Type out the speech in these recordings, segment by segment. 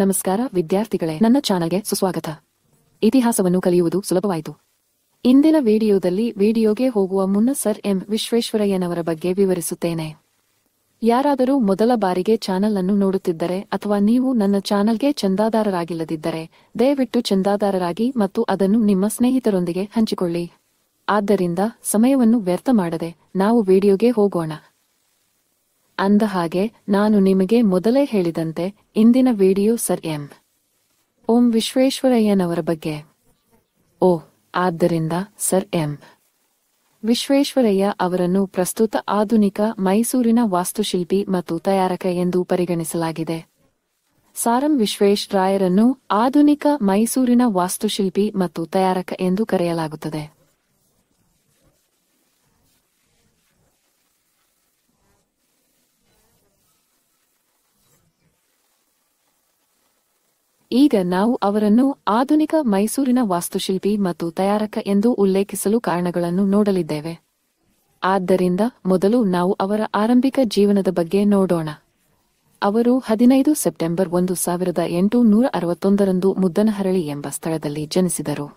ನಮಸ್ಕಾರ ವಿದ್ಯಾರ್ಥಿಗಳೇ, ನನ್ನ ಚಾನಲ್ಗೆ ಸುಸ್ವಾಗತ. ಇತಿಹಾಸವನ್ನು ಕಲಿಯುವುದು ಸುಲಭವಾಯಿತು. ಇಂದಿನ ವಿಡಿಯೋದಲ್ಲಿ ವಿಡಿಯೋಗೆ ಹೋಗುವ ಮುನ್ನ ಸರ್ ಎಂ ವಿಶ್ವೇಶ್ವರಯ್ಯನವರ ಬಗ್ಗೆ ವಿವರಿಸುತ್ತೇನೆ. ಯಾರಾದರೂ ಮೊದಲ ಬಾರಿಗೆ ಚಾನಲ್ ಅನ್ನು ನೋಡುತ್ತಿದ್ದರೆ ಅಥವಾ ನೀವು ನನ್ನ ಚಾನಲ್ಗೆ ಚಂದಾದಾರರಾಗಿಲ್ಲದಿದ್ದರೆ ದಯವಿಟ್ಟು ಚಂದಾದಾರರಾಗಿ ಮತ್ತು ಅದನ್ನು ನಿಮ್ಮ ಸ್ನೇಹಿತರೊಂದಿಗೆ ಹಂಚಿಕೊಳ್ಳಿ. ಆದ್ದರಿಂದ ಸಮಯವನ್ನು ವ್ಯರ್ಥ ಮಾಡದೆ ನಾವು ವಿಡಿಯೋಗೆ ಹೋಗೋಣ. ಅಂದಹಾಗೆ ನಾನು ನಿಮಗೆ ಮೊದಲೇ ಹೇಳಿದಂತೆ ಇಂದಿನ ವಿಡಿಯೋ ಸರ್ ಎಂ ವಿಶ್ವೇಶ್ವರಯ್ಯನವರ ಬಗ್ಗೆ. ಆದ್ದರಿಂದ ಸರ್ ಎಂ ವಿಶ್ವೇಶ್ವರಯ್ಯ ಅವರನ್ನು ಪ್ರಸ್ತುತ ಆಧುನಿಕ ಮೈಸೂರಿನ ವಾಸ್ತುಶಿಲ್ಪಿ ಮತ್ತು ತಯಾರಕ ಎಂದು ಪರಿಗಣಿಸಲಾಗಿದೆ. ಸರ್ ಎಂ ವಿಶ್ವೇಶ್ವರಯ್ಯರನ್ನು ಆಧುನಿಕ ಮೈಸೂರಿನ ವಾಸ್ತುಶಿಲ್ಪಿ ಮತ್ತು ತಯಾರಕ ಎಂದು ಕರೆಯಲಾಗುತ್ತದೆ. ಈಗ ನಾವು ಅವರನ್ನು ಆಧುನಿಕ ಮೈಸೂರಿನ ವಾಸ್ತುಶಿಲ್ಪಿ ಮತ್ತು ತಯಾರಕ ಎಂದು ಉಲ್ಲೇಖಿಸಲು ಕಾರಣಗಳನ್ನು ನೋಡಲಿದ್ದೇವೆ. ಆದ್ದರಿಂದ ಮೊದಲು ನಾವು ಅವರ ಆರಂಭಿಕ ಜೀವನದ ಬಗ್ಗೆ ನೋಡೋಣ. ಅವರು 15 ಸೆಪ್ಟೆಂಬರ್ 1861 ಮುದ್ದನಹರಳಿ ಎಂಬ ಸ್ಥಳದಲ್ಲಿ ಜನಿಸಿದರು.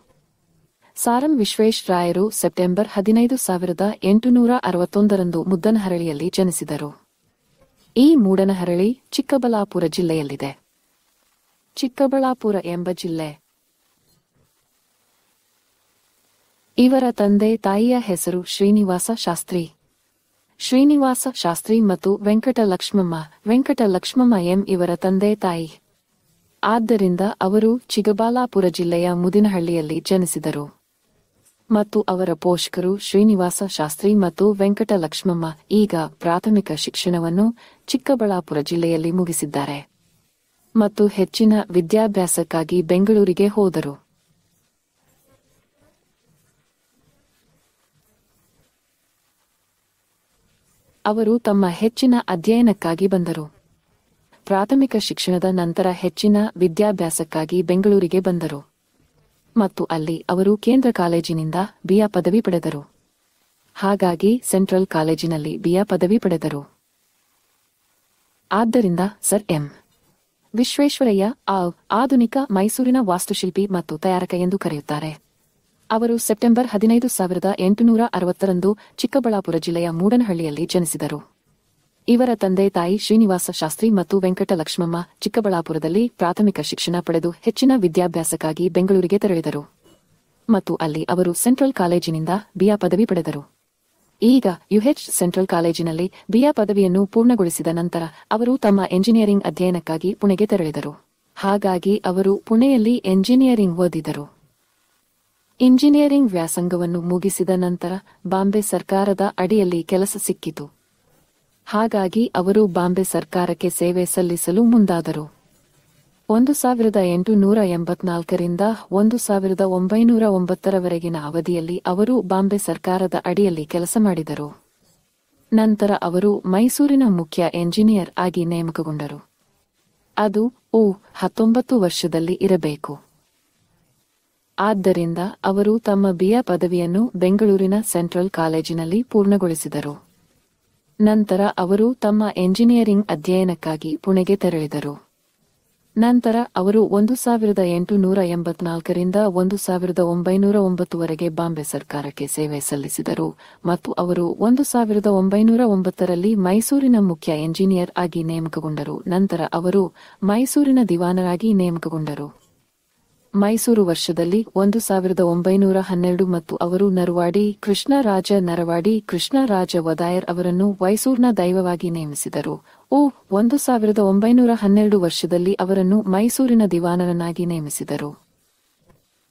ಸರ್ ಎಂ ವಿಶ್ವೇಶ್ವರಯ್ಯರು ಸೆಪ್ಟೆಂಬರ್ 15, 1861 ಮುದ್ದನಹರಳಿಯಲ್ಲಿ ಜನಿಸಿದರು. ಈ ಮೂಡನಹರಳಿ ಚಿಕ್ಕಬಳ್ಳಾಪುರ ಜಿಲ್ಲೆಯಲ್ಲಿದೆ. ಚಿಕ್ಕಬಳ್ಳಾಪುರ ಎಂಬ ಜಿಲ್ಲೆ. ಇವರ ತಂದೆ ತಾಯಿಯ ಹೆಸರು ಶ್ರೀನಿವಾಸ ಶಾಸ್ತ್ರಿ. ಶ್ರೀನಿವಾಸ ಶಾಸ್ತ್ರಿ ಮತ್ತು ವೆಂಕಟಲಕ್ಷ್ಮಮ್ಮ ಎಂ ಇವರ ತಂದೆ ತಾಯಿ. ಆದ್ದರಿಂದ ಅವರು ಚಿಕ್ಕಬಳ್ಳಾಪುರ ಜಿಲ್ಲೆಯ ಮುದಿನಹಳ್ಳಿಯಲ್ಲಿ ಜನಿಸಿದರು ಮತ್ತು ಅವರ ಪೋಷಕರು ಶ್ರೀನಿವಾಸ ಶಾಸ್ತ್ರಿ ಮತ್ತು ವೆಂಕಟಲಕ್ಷ್ಮಮ್ಮ ಈಗ ಪ್ರಾಥಮಿಕ ಶಿಕ್ಷಣವನ್ನು ಚಿಕ್ಕಬಳ್ಳಾಪುರ ಜಿಲ್ಲೆಯಲ್ಲಿ ಮುಗಿಸಿದ್ದಾರೆ ಮತ್ತು ಹೆಚ್ಚಿನ ವಿದ್ಯಾಭ್ಯಾಸಕ್ಕಾಗಿ ಬೆಂಗಳೂರಿಗೆ ಹೋದರು. ಅವರು ತಮ್ಮ ಹೆಚ್ಚಿನ ಅಧ್ಯಯನಕ್ಕಾಗಿ ಬಂದರು. ಪ್ರಾಥಮಿಕ ಶಿಕ್ಷಣದ ನಂತರ ಹೆಚ್ಚಿನ ವಿದ್ಯಾಭ್ಯಾಸಕ್ಕಾಗಿ ಬೆಂಗಳೂರಿಗೆ ಬಂದರು ಮತ್ತು ಅಲ್ಲಿ ಅವರು ಕೇಂದ್ರ ಕಾಲೇಜಿನಿಂದ ಬಿಎ ಪದವಿ ಪಡೆದರು. ಹಾಗಾಗಿ ಸೆಂಟ್ರಲ್ ಕಾಲೇಜಿನಲ್ಲಿ ಬಿಎ ಪದವಿ ಪಡೆದರು. ಆದ್ದರಿಂದ ಸರ್ ಎಂ ವಿಶ್ವೇಶ್ವರಯ್ಯ ಆಧುನಿಕ ಮೈಸೂರಿನ ವಾಸ್ತುಶಿಲ್ಪಿ ಮತ್ತು ತಯಾರಕ ಎಂದು ಕರೆಯುತ್ತಾರೆ. ಅವರು ಸೆಪ್ಟೆಂಬರ್ 15, 1860 ಚಿಕ್ಕಬಳ್ಳಾಪುರ ಜಿಲ್ಲೆಯ ಮೂಡನಹಳ್ಳಿಯಲ್ಲಿ ಜನಿಸಿದರು. ಇವರ ತಂದೆ ತಾಯಿ ಶ್ರೀನಿವಾಸ ಶಾಸ್ತ್ರಿ ಮತ್ತು ವೆಂಕಟಲಕ್ಷ್ಮಮ್ಮ ಚಿಕ್ಕಬಳ್ಳಾಪುರದಲ್ಲಿ ಪ್ರಾಥಮಿಕ ಶಿಕ್ಷಣ ಪಡೆದು ಹೆಚ್ಚಿನ ವಿದ್ಯಾಭ್ಯಾಸಕ್ಕಾಗಿ ಬೆಂಗಳೂರಿಗೆ ತೆರಳಿದರು ಮತ್ತು ಅಲ್ಲಿ ಅವರು ಸೆಂಟ್ರಲ್ ಕಾಲೇಜಿನಿಂದ ಬಿಎ ಪದವಿ ಪಡೆದರು. ಈಗ ಯುಎಚ್ ಸೆಂಟ್ರಲ್ ಕಾಲೇಜಿನಲ್ಲಿ ಬಿಎ ಪದವಿಯನ್ನು ಪೂರ್ಣಗೊಳಿಸಿದ ನಂತರ ಅವರು ತಮ್ಮ ಎಂಜಿನಿಯರಿಂಗ್ ಅಧ್ಯಯನಕ್ಕಾಗಿ ಪುಣೆಗೆ ತೆರಳಿದರು. ಹಾಗಾಗಿ ಅವರು ಪುಣೆಯಲ್ಲಿ ಎಂಜಿನಿಯರಿಂಗ್ ಓದಿದರು. ಇಂಜಿನಿಯರಿಂಗ್ ವ್ಯಾಸಂಗವನ್ನು ಮುಗಿಸಿದ ನಂತರ ಬಾಂಬೆ ಸರ್ಕಾರದ ಅಡಿಯಲ್ಲಿ ಕೆಲಸ ಸಿಕ್ಕಿತು. ಹಾಗಾಗಿ ಅವರು ಬಾಂಬೆ ಸರ್ಕಾರಕ್ಕೆ ಸೇವೆ ಸಲ್ಲಿಸಲು ಮುಂದಾದರು. 1884 ರಿಂದ 1909 ಅವಧಿಯಲ್ಲಿ ಅವರು ಬಾಂಬೆ ಸರ್ಕಾರದ ಅಡಿಯಲ್ಲಿ ಕೆಲಸ ಮಾಡಿದರು. ನಂತರ ಅವರು ಮೈಸೂರಿನ ಮುಖ್ಯ ಎಂಜಿನಿಯರ್ ಆಗಿ ನೇಮಕಗೊಂಡರು. ಅದು 19 ವರ್ಷದಲ್ಲಿ ಇರಬೇಕು. ಆದ್ದರಿಂದ ಅವರು ತಮ್ಮ ಬಿಎ ಪದವಿಯನ್ನು ಬೆಂಗಳೂರಿನ ಸೆಂಟ್ರಲ್ ಕಾಲೇಜಿನಲ್ಲಿ ಪೂರ್ಣಗೊಳಿಸಿದರು. ನಂತರ ಅವರು ತಮ್ಮ ಎಂಜಿನಿಯರಿಂಗ್ ಅಧ್ಯಯನಕ್ಕಾಗಿ ಪುಣೆಗೆ ತೆರಳಿದರು. ನಂತರ ಅವರು 1884 ರಿಂದ 1909 ಬಾಂಬೆ ಸರ್ಕಾರಕ್ಕೆ ಸೇವೆ ಸಲ್ಲಿಸಿದರು ಮತ್ತು ಅವರು 1909 ಮೈಸೂರಿನ ಮುಖ್ಯ ಎಂಜಿನಿಯರ್ ಆಗಿ ನೇಮಕಗೊಂಡರು. ನಂತರ ಅವರು ಮೈಸೂರಿನ ದಿವಾನರಾಗಿ ನೇಮಕಗೊಂಡರು. ಮೈಸೂರು ವರ್ಷದಲ್ಲಿ 1912 ಮತ್ತು ಅವರು ಕೃಷ್ಣರಾಜ ವದಾಯರ್ ಅವರನ್ನು ಮೈಸೂರಿನ ದೈವವಾಗಿ ನೇಮಿಸಿದರು. 1912 ವರ್ಷದಲ್ಲಿ ಅವರನ್ನು ಮೈಸೂರಿನ ದಿವಾನರನ್ನಾಗಿ ನೇಮಿಸಿದರು.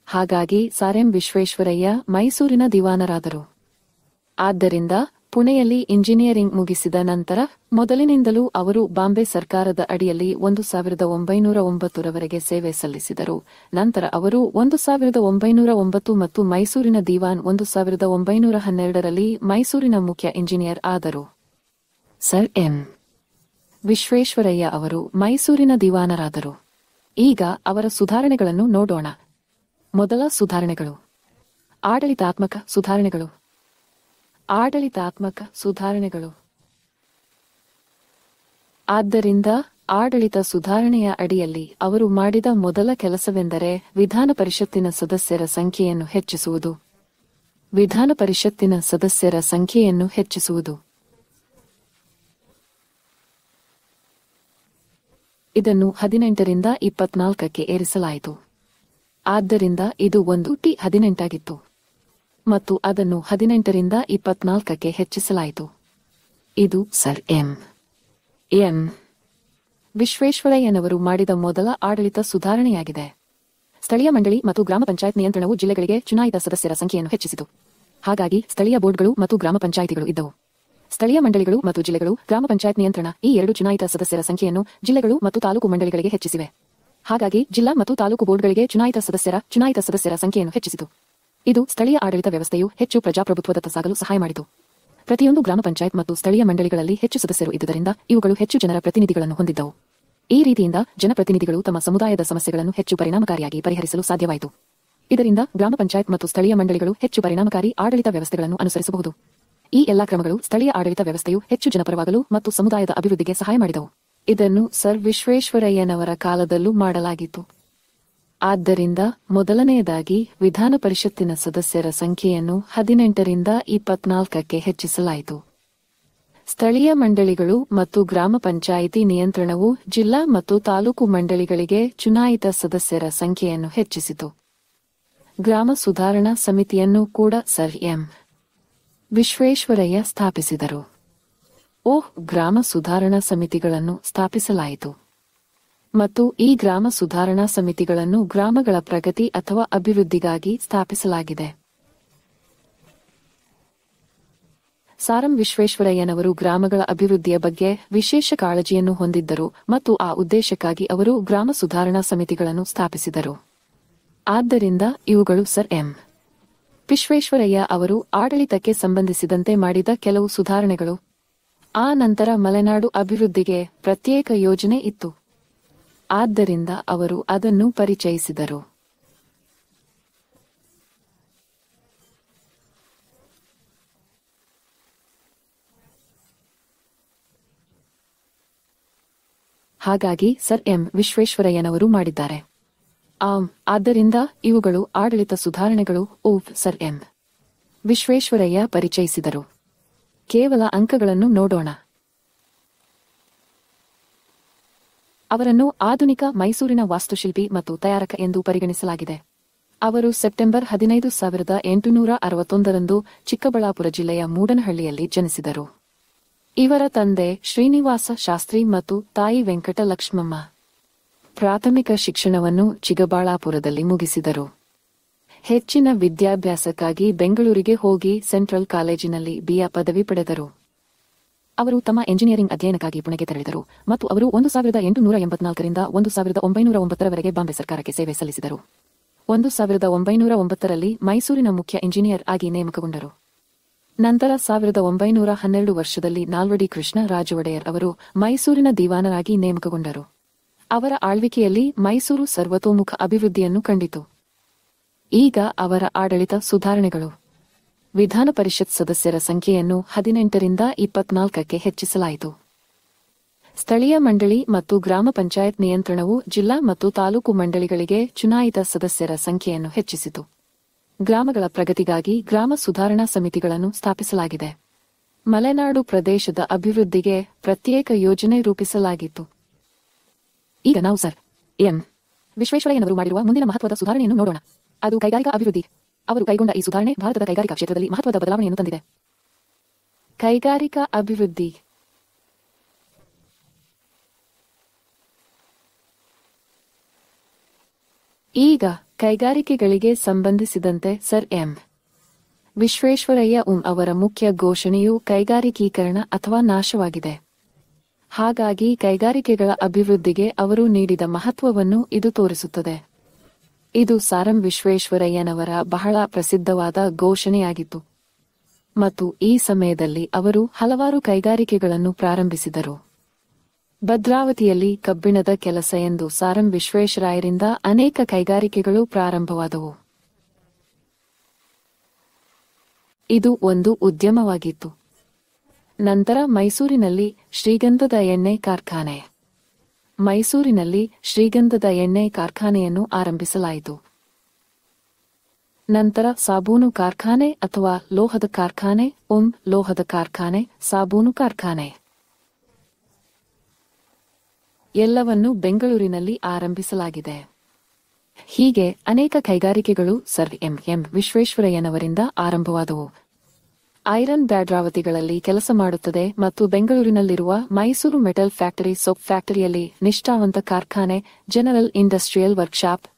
ಹಾಗಾಗಿ ಸರ್ ಎಂ ವಿಶ್ವೇಶ್ವರಯ್ಯ ಮೈಸೂರಿನ ದಿವಾನರಾದರು. ಆದ್ದರಿಂದ ಪುಣೆಯಲ್ಲಿ ಇಂಜಿನಿಯರಿಂಗ್ ಮುಗಿಸಿದ ನಂತರ ಮೊದಲಿನಿಂದಲೂ ಅವರು ಬಾಂಬೆ ಸರ್ಕಾರದ ಅಡಿಯಲ್ಲಿ 1909 ಸೇವೆ ಸಲ್ಲಿಸಿದರು. ನಂತರ ಅವರು 1909 ಮತ್ತು ಮೈಸೂರಿನ ದಿವಾನ್ 1912 ಮೈಸೂರಿನ ಮುಖ್ಯ ಇಂಜಿನಿಯರ್ ಆದರು. ಸರ್ ಎಂ ವಿಶ್ವೇಶ್ವರಯ್ಯ ಅವರು ಮೈಸೂರಿನ ದಿವಾನರಾದರು. ಈಗ ಅವರ ಸುಧಾರಣೆಗಳನ್ನು ನೋಡೋಣ. ಮೊದಲ ಸುಧಾರಣೆಗಳು ಆಡಳಿತಾತ್ಮಕ ಸುಧಾರಣೆಗಳು. ಆದ್ದರಿಂದ ಆಡಳಿತ ಸುಧಾರಣೆಯ ಅಡಿಯಲ್ಲಿ ಅವರು ಮಾಡಿದ ಮೊದಲ ಕೆಲಸವೆಂದರೆ ವಿಧಾನ ಪರಿಷತ್ತಿನ ಸದಸ್ಯರ ಸಂಖ್ಯೆಯನ್ನು ಹೆಚ್ಚಿಸುವುದು. ವಿಧಾನ ಪರಿಷತ್ತಿನ ಸದಸ್ಯರ ಸಂಖ್ಯೆಯನ್ನು ಹೆಚ್ಚಿಸುವುದು. ಇದನ್ನು 18ರಿಂದ 24ಕ್ಕೆ ಏರಿಸಲಾಯಿತು. ಆದ್ದರಿಂದ ಇದು 1:18 ಆಗಿತ್ತು ಮತ್ತು ಅದನ್ನು 18ರಿಂದ 24ಕ್ಕೆ ಹೆಚ್ಚಿಸಲಾಯಿತು. ಇದು ಸರ್ ಎಂ ವಿಶ್ವೇಶ್ವರಯ್ಯನವರು ಮಾಡಿದ ಮೊದಲ ಆಡಳಿತ ಸುಧಾರಣೆಯಾಗಿದೆ. ಸ್ಥಳೀಯ ಮಂಡಳಿ ಮತ್ತು ಗ್ರಾಮ ಪಂಚಾಯತ್ ನಿಯಂತ್ರಣವು ಜಿಲ್ಲೆಗಳಿಗೆ ಚುನಾಯಿತ ಸದಸ್ಯರ ಸಂಖ್ಯೆಯನ್ನು ಹೆಚ್ಚಿಸಿತು. ಹಾಗಾಗಿ ಸ್ಥಳೀಯ ಬೋರ್ಡ್ಗಳು ಮತ್ತು ಗ್ರಾಮ ಪಂಚಾಯಿತಿಗಳು ಇದ್ದವು. ಸ್ಥಳೀಯ ಮಂಡಳಿಗಳು ಮತ್ತು ಜಿಲ್ಲೆಗಳು, ಗ್ರಾಮ ಪಂಚಾಯತ್ ನಿಯಂತ್ರಣ ಈ ಎರಡು ಚುನಾಯಿತ ಸದಸ್ಯರ ಸಂಖ್ಯೆಯನ್ನು ಜಿಲ್ಲೆಗಳು ಮತ್ತು ತಾಲೂಕು ಮಂಡಳಿಗಳಿಗೆ ಹೆಚ್ಚಿಸಿವೆ. ಹಾಗಾಗಿ ಜಿಲ್ಲಾ ಮತ್ತು ತಾಲೂಕು ಬೋರ್ಡ್ಗಳಿಗೆ ಚುನಾಯಿತ ಸದಸ್ಯರ ಸಂಖ್ಯೆಯನ್ನು ಹೆಚ್ಚಿಸಿತು. ಇದು ಸ್ಥಳೀಯ ಆಡಳಿತ ವ್ಯವಸ್ಥೆಯು ಹೆಚ್ಚು ಪ್ರಜಾಪ್ರಭುತ್ವದತ್ತ ಸಾಗಲು ಸಹಾಯ ಮಾಡಿತು. ಪ್ರತಿಯೊಂದು ಗ್ರಾಮ ಪಂಚಾಯತ್ ಮತ್ತು ಸ್ಥಳೀಯ ಮಂಡಳಿಗಳಲ್ಲಿ ಹೆಚ್ಚು ಸದಸ್ಯರು ಇದ್ದುದರಿಂದ ಇವುಗಳು ಹೆಚ್ಚು ಜನರ ಪ್ರತಿನಿಧಿಗಳನ್ನು ಹೊಂದಿದ್ದವು. ಈ ರೀತಿಯಿಂದ ಜನಪ್ರತಿನಿಧಿಗಳು ತಮ್ಮ ಸಮುದಾಯದ ಸಮಸ್ಯೆಗಳನ್ನು ಹೆಚ್ಚು ಪರಿಣಾಮಕಾರಿಯಾಗಿ ಪರಿಹರಿಸಲು ಸಾಧ್ಯವಾಯಿತು. ಇದರಿಂದ ಗ್ರಾಮ ಪಂಚಾಯತ್ ಮತ್ತು ಸ್ಥಳೀಯ ಮಂಡಳಿಗಳು ಹೆಚ್ಚು ಪರಿಣಾಮಕಾರಿ ಆಡಳಿತ ವ್ಯವಸ್ಥೆಗಳನ್ನು ಅನುಸರಿಸಬಹುದು. ಈ ಎಲ್ಲಾ ಕ್ರಮಗಳು ಸ್ಥಳೀಯ ಆಡಳಿತ ವ್ಯವಸ್ಥೆಯು ಹೆಚ್ಚು ಜನಪರವಾಗಲು ಮತ್ತು ಸಮುದಾಯದ ಅಭಿವೃದ್ಧಿಗೆ ಸಹಾಯ ಮಾಡಿದವು. ಇದನ್ನು ಸರ್ ವಿಶ್ವೇಶ್ವರಯ್ಯನವರ ಕಾಲದಲ್ಲೂ ಮಾಡಲಾಗಿತ್ತು. ಆದ್ದರಿಂದ ಮೊದಲನೆಯದಾಗಿ ವಿಧಾನ ಪರಿಷತ್ತಿನ ಸದಸ್ಯರ ಸಂಖ್ಯೆಯನ್ನು 18ರಿಂದ 24ಕ್ಕೆ ಹೆಚ್ಚಿಸಲಾಯಿತು. ಸ್ಥಳೀಯ ಮಂಡಳಿಗಳು ಮತ್ತು ಗ್ರಾಮ ಪಂಚಾಯಿತಿ ನಿಯಂತ್ರಣವು ಜಿಲ್ಲಾ ಮತ್ತು ತಾಲೂಕು ಮಂಡಳಿಗಳಿಗೆ ಚುನಾಯಿತ ಸದಸ್ಯರ ಸಂಖ್ಯೆಯನ್ನು ಹೆಚ್ಚಿಸಿತು. ಗ್ರಾಮ ಸುಧಾರಣಾ ಸಮಿತಿಯನ್ನು ಕೂಡ ಸರ್ ಎಂ ವಿಶ್ವೇಶ್ವರಯ್ಯ ಸ್ಥಾಪಿಸಿದರು. ಗ್ರಾಮ ಸುಧಾರಣಾ ಸಮಿತಿಗಳನ್ನು ಸ್ಥಾಪಿಸಲಾಯಿತು ಮತ್ತು ಈ ಗ್ರಾಮ ಸುಧಾರಣಾ ಸಮಿತಿಗಳನ್ನು ಗ್ರಾಮಗಳ ಪ್ರಗತಿ ಅಥವಾ ಅಭಿವೃದ್ಧಿಗಾಗಿ ಸ್ಥಾಪಿಸಲಾಗಿದೆ. ಸಾರಂ ವಿಶ್ವೇಶ್ವರಯ್ಯನವರು ಗ್ರಾಮಗಳ ಅಭಿವೃದ್ಧಿಯ ಬಗ್ಗೆ ವಿಶೇಷ ಕಾಳಜಿಯನ್ನು ಹೊಂದಿದ್ದರು ಮತ್ತು ಆ ಉದ್ದೇಶಕ್ಕಾಗಿ ಅವರು ಗ್ರಾಮ ಸುಧಾರಣಾ ಸಮಿತಿಗಳನ್ನು ಸ್ಥಾಪಿಸಿದರು. ಆದ್ದರಿಂದ ಇವುಗಳು ಸರ್ ಎಂ ವಿಶ್ವೇಶ್ವರಯ್ಯ ಅವರು ಆಡಳಿತಕ್ಕೆ ಸಂಬಂಧಿಸಿದಂತೆ ಮಾಡಿದ ಕೆಲವು ಸುಧಾರಣೆಗಳು. ಆ ನಂತರ ಮಲೆನಾಡು ಅಭಿವೃದ್ಧಿಗೆ ಪ್ರತ್ಯೇಕ ಯೋಜನೆ ಇತ್ತು. ಆದ್ದರಿಂದ ಅವರು ಅದನ್ನು ಪರಿಚಯಿಸಿದರು. ಹಾಗಾಗಿ ಸರ್ ಎಂ ವಿಶ್ವೇಶ್ವರಯ್ಯನವರು ಮಾಡಿದ್ದಾರೆ. ಆದ್ದರಿಂದ ಇವುಗಳು ಆಡಳಿತ ಸುಧಾರಣೆಗಳು. ಸರ್ ಎಂ ವಿಶ್ವೇಶ್ವರಯ್ಯ ಪರಿಚಯಿಸಿದರು. ಕೇವಲ ಅಂಕಗಳನ್ನು ನೋಡೋಣ. ಅವರನ್ನು ಆಧುನಿಕ ಮೈಸೂರಿನ ವಾಸ್ತುಶಿಲ್ಪಿ ಮತ್ತು ತಯಾರಕ ಎಂದು ಪರಿಗಣಿಸಲಾಗಿದೆ. ಅವರು ಸೆಪ್ಟೆಂಬರ್ 15, 1861ರಂದು ಚಿಕ್ಕಬಳ್ಳಾಪುರ ಜಿಲ್ಲೆಯ ಮೂಡನಹಳ್ಳಿಯಲ್ಲಿ ಜನಿಸಿದರು. ಇವರ ತಂದೆ ಶ್ರೀನಿವಾಸ ಶಾಸ್ತ್ರಿ ಮತ್ತು ತಾಯಿ ವೆಂಕಟಲಕ್ಷ್ಮಮ್ಮ. ಪ್ರಾಥಮಿಕ ಶಿಕ್ಷಣವನ್ನು ಚಿಕ್ಕಬಳ್ಳಾಪುರದಲ್ಲಿ ಮುಗಿಸಿದರು. ಹೆಚ್ಚಿನ ವಿದ್ಯಾಭ್ಯಾಸಕ್ಕಾಗಿ ಬೆಂಗಳೂರಿಗೆ ಹೋಗಿ ಸೆಂಟ್ರಲ್ ಕಾಲೇಜಿನಲ್ಲಿ BA ಪದವಿ ಪಡೆದರು. ಅವರು ತಮ್ಮ ಎಂಜಿನಿಯರಿಂಗ್ ಅಧ್ಯಯನಕ್ಕಾಗಿ ಪುಣೆಗೆ ತೆರಳಿದರು ಮತ್ತು ಅವರು 1884ರಿಂದ 1909ರವರೆಗೆ ಬಾಂಬೆ ಸರ್ಕಾರಕ್ಕೆ ಸೇವೆ ಸಲ್ಲಿಸಿದರು. 1909ರಲ್ಲಿ ಮೈಸೂರಿನ ಮುಖ್ಯ ಇಂಜಿನಿಯರ್ ಆಗಿ ನೇಮಕಗೊಂಡರು. ನಂತರ 1912 ವರ್ಷದಲ್ಲಿ ನಾಲ್ವಡಿ ಕೃಷ್ಣ ರಾಜ ಒಡೆಯರ್ ಅವರು ಮೈಸೂರಿನ ದಿವಾನರಾಗಿ ನೇಮಕಗೊಂಡರು. ಅವರ ಆಳ್ವಿಕೆಯಲ್ಲಿ ಮೈಸೂರು ಸರ್ವತೋಮುಖ ಅಭಿವೃದ್ಧಿಯನ್ನು ಕಂಡಿತು. ಈಗ ಅವರ ಆಡಳಿತ ಸುಧಾರಣೆಗಳು. ವಿಧಾನ ಪರಿಷತ್ ಸದಸ್ಯರ ಸಂಖ್ಯೆಯನ್ನು 18ರಿಂದ 24ಕ್ಕೆ ಹೆಚ್ಚಿಸಲಾಯಿತು. ಸ್ಥಳೀಯ ಮಂಡಳಿ ಮತ್ತು ಗ್ರಾಮ ಪಂಚಾಯತ್ ನಿಯಂತ್ರಣವು ಜಿಲ್ಲಾ ಮತ್ತು ತಾಲೂಕು ಮಂಡಳಿಗಳಿಗೆ ಚುನಾಯಿತ ಸದಸ್ಯರ ಸಂಖ್ಯೆಯನ್ನು ಹೆಚ್ಚಿಸಿತು. ಗ್ರಾಮಗಳ ಪ್ರಗತಿಗಾಗಿ ಗ್ರಾಮ ಸುಧಾರಣಾ ಸಮಿತಿಗಳನ್ನು ಸ್ಥಾಪಿಸಲಾಗಿದೆ. ಮಲೆನಾಡು ಪ್ರದೇಶದ ಅಭಿವೃದ್ಧಿಗೆ ಪ್ರತ್ಯೇಕ ಯೋಜನೆ ರೂಪಿಸಲಾಗಿತ್ತು. ಈಗ ನಾವು ಸರ್ ಎಂ ವಿಶ್ವೇಶ್ವರಯ್ಯನವರು ಮಾಡಿರುವ ಮುಂದಿನ ಮಹತ್ವದ ಸುಧಾರಣೆಯನ್ನು ನೋಡೋಣ. ಅದು ಕೈಗಾರಿಕಾ ಅಭಿವೃದ್ಧಿ. ಅವರು ಕೈಗೊಂಡ ಈ ಸುಧಾರಣೆ ಭಾರತದ ಕೈಗಾರಿಕಾ ಕ್ಷೇತ್ರದಲ್ಲಿ ಮಹತ್ವದ ಬದಲಾವಣೆಯನ್ನು ತಂದಿದೆ. ಕೈಗಾರಿಕಾ ಅಭಿವೃದ್ಧಿ. ಈಗ ಕೈಗಾರಿಕೆಗಳಿಗೆ ಸಂಬಂಧಿಸಿದಂತೆ ಸರ್ ಎಂ ವಿಶ್ವೇಶ್ವರಯ್ಯ ಅವರ ಮುಖ್ಯ ಘೋಷಣೆಯು ಕೈಗಾರಿಕೀಕರಣ ಅಥವಾ ನಾಶವಾಗಿದೆ. ಹಾಗಾಗಿ ಕೈಗಾರಿಕೆಗಳ ಅಭಿವೃದ್ಧಿಗೆ ಅವರು ನೀಡಿದ ಮಹತ್ವವನ್ನು ಇದು ತೋರಿಸುತ್ತದೆ. ಇದು ಸಾರಂ ವಿಶ್ವೇಶ್ವರಯ್ಯನವರ ಬಹಳ ಪ್ರಸಿದ್ಧವಾದ ಘೋಷಣೆಯಾಗಿತ್ತು ಮತ್ತು ಈ ಸಮಯದಲ್ಲಿ ಅವರು ಹಲವಾರು ಕೈಗಾರಿಕೆಗಳನ್ನು ಪ್ರಾರಂಭಿಸಿದರು. ಭದ್ರಾವತಿಯಲ್ಲಿ ಕಬ್ಬಿಣದ ಕೆಲಸ ಎಂದು ಸಾರಂ ವಿಶ್ವೇಶ್ವರಯ್ಯರಿಂದ ಅನೇಕ ಕೈಗಾರಿಕೆಗಳು ಪ್ರಾರಂಭವಾದವು. ಇದು ಒಂದು ಉದ್ಯಮವಾಗಿತ್ತು. ನಂತರ ಮೈಸೂರಿನಲ್ಲಿ ಶ್ರೀಗಂಧದ ಎಣ್ಣೆ ಕಾರ್ಖಾನೆ ಮೈಸೂರಿನಲ್ಲಿ ಶ್ರೀಗಂಧದ ಎಣ್ಣೆ ಕಾರ್ಖಾನೆಯನ್ನು ಆರಂಭಿಸಲಾಯಿತು. ನಂತರ ಸಾಬೂನು ಕಾರ್ಖಾನೆ ಅಥವಾ ಲೋಹದ ಕಾರ್ಖಾನೆ, ಲೋಹದ ಕಾರ್ಖಾನೆ, ಸಾಬೂನು ಕಾರ್ಖಾನೆ ಎಲ್ಲವನ್ನೂ ಬೆಂಗಳೂರಿನಲ್ಲಿ ಆರಂಭಿಸಲಾಗಿದೆ. ಹೀಗೆ ಅನೇಕ ಕೈಗಾರಿಕೆಗಳು ಸರ್ ಎಂ ವಿಶ್ವೇಶ್ವರಯ್ಯನವರಿಂದ ಆರಂಭವಾದವು. ಐರನ್ ಭದ್ರಾವತಿಗಳಲ್ಲಿ ಕೆಲಸ ಮಾಡುತ್ತದೆ ಮತ್ತು ಬೆಂಗಳೂರಿನಲ್ಲಿರುವ ಮೈಸೂರು ಮೆಟಲ್ ಫ್ಯಾಕ್ಟರಿ, ಸೋಪ್ ಫ್ಯಾಕ್ಟರಿಯಲ್ಲಿ ನಿಷ್ಠಾವಂತ ಕಾರ್ಖಾನೆ, ಜನರಲ್ ಇಂಡಸ್ಟ್ರಿಯಲ್ ವರ್ಕ್ಶಾಪ್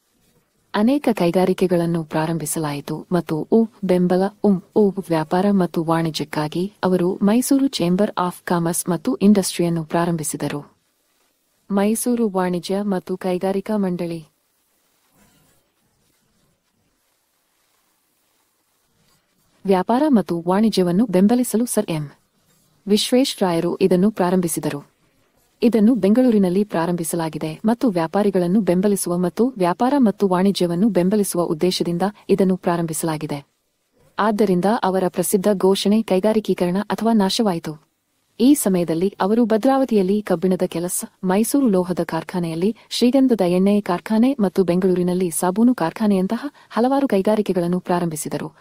ಅನೇಕ ಕೈಗಾರಿಕೆಗಳನ್ನು ಪ್ರಾರಂಭಿಸಲಾಯಿತು ಮತ್ತು ಬೆಂಬಲ ವ್ಯಾಪಾರ ಮತ್ತು ವಾಣಿಜ್ಯಕ್ಕಾಗಿ ಅವರು ಮೈಸೂರು ಚೇಂಬರ್ ಆಫ್ ಕಾಮರ್ಸ್ ಮತ್ತು ಇಂಡಸ್ಟ್ರಿಯನ್ನು ಪ್ರಾರಂಭಿಸಿದರು. ಮೈಸೂರು ವಾಣಿಜ್ಯ ಮತ್ತು ಕೈಗಾರಿಕಾ ಮಂಡಳಿ ವ್ಯಾಪಾರ ಮತ್ತು ವಾಣಿಜ್ಯವನ್ನು ಬೆಂಬಲಿಸಲು ಸರ್ ಎಂ ವಿಶ್ವೇಶ್ವರಯ್ಯರು ಇದನ್ನು ಪ್ರಾರಂಭಿಸಿದರು. ಇದನ್ನು ಬೆಂಗಳೂರಿನಲ್ಲಿ ಪ್ರಾರಂಭಿಸಲಾಗಿದೆ ಮತ್ತು ವ್ಯಾಪಾರಿಗಳನ್ನು ಬೆಂಬಲಿಸುವ ಮತ್ತು ವ್ಯಾಪಾರ ಮತ್ತು ವಾಣಿಜ್ಯವನ್ನು ಬೆಂಬಲಿಸುವ ಉದ್ದೇಶದಿಂದ ಇದನ್ನು ಪ್ರಾರಂಭಿಸಲಾಗಿದೆ. ಆದ್ದರಿಂದ ಅವರ ಪ್ರಸಿದ್ಧ ಘೋಷಣೆ ಕೈಗಾರಿಕೀಕರಣ ಅಥವಾ ನಾಶವಾಯಿತು. ಈ ಸಮಯದಲ್ಲಿ ಅವರು ಭದ್ರಾವತಿಯಲ್ಲಿ ಕಬ್ಬಿಣದ ಕೆಲಸ, ಮೈಸೂರು ಲೋಹದ ಕಾರ್ಖಾನೆಯಲ್ಲಿ ಶ್ರೀಗಂಧದ ಎಣ್ಣೆ ಕಾರ್ಖಾನೆ ಮತ್ತು ಬೆಂಗಳೂರಿನಲ್ಲಿ ಸಾಬೂನು ಕಾರ್ಖಾನೆಯಂತಹ ಹಲವಾರು ಕೈಗಾರಿಕೆಗಳನ್ನು ಪ್ರಾರಂಭಿಸಿದರು.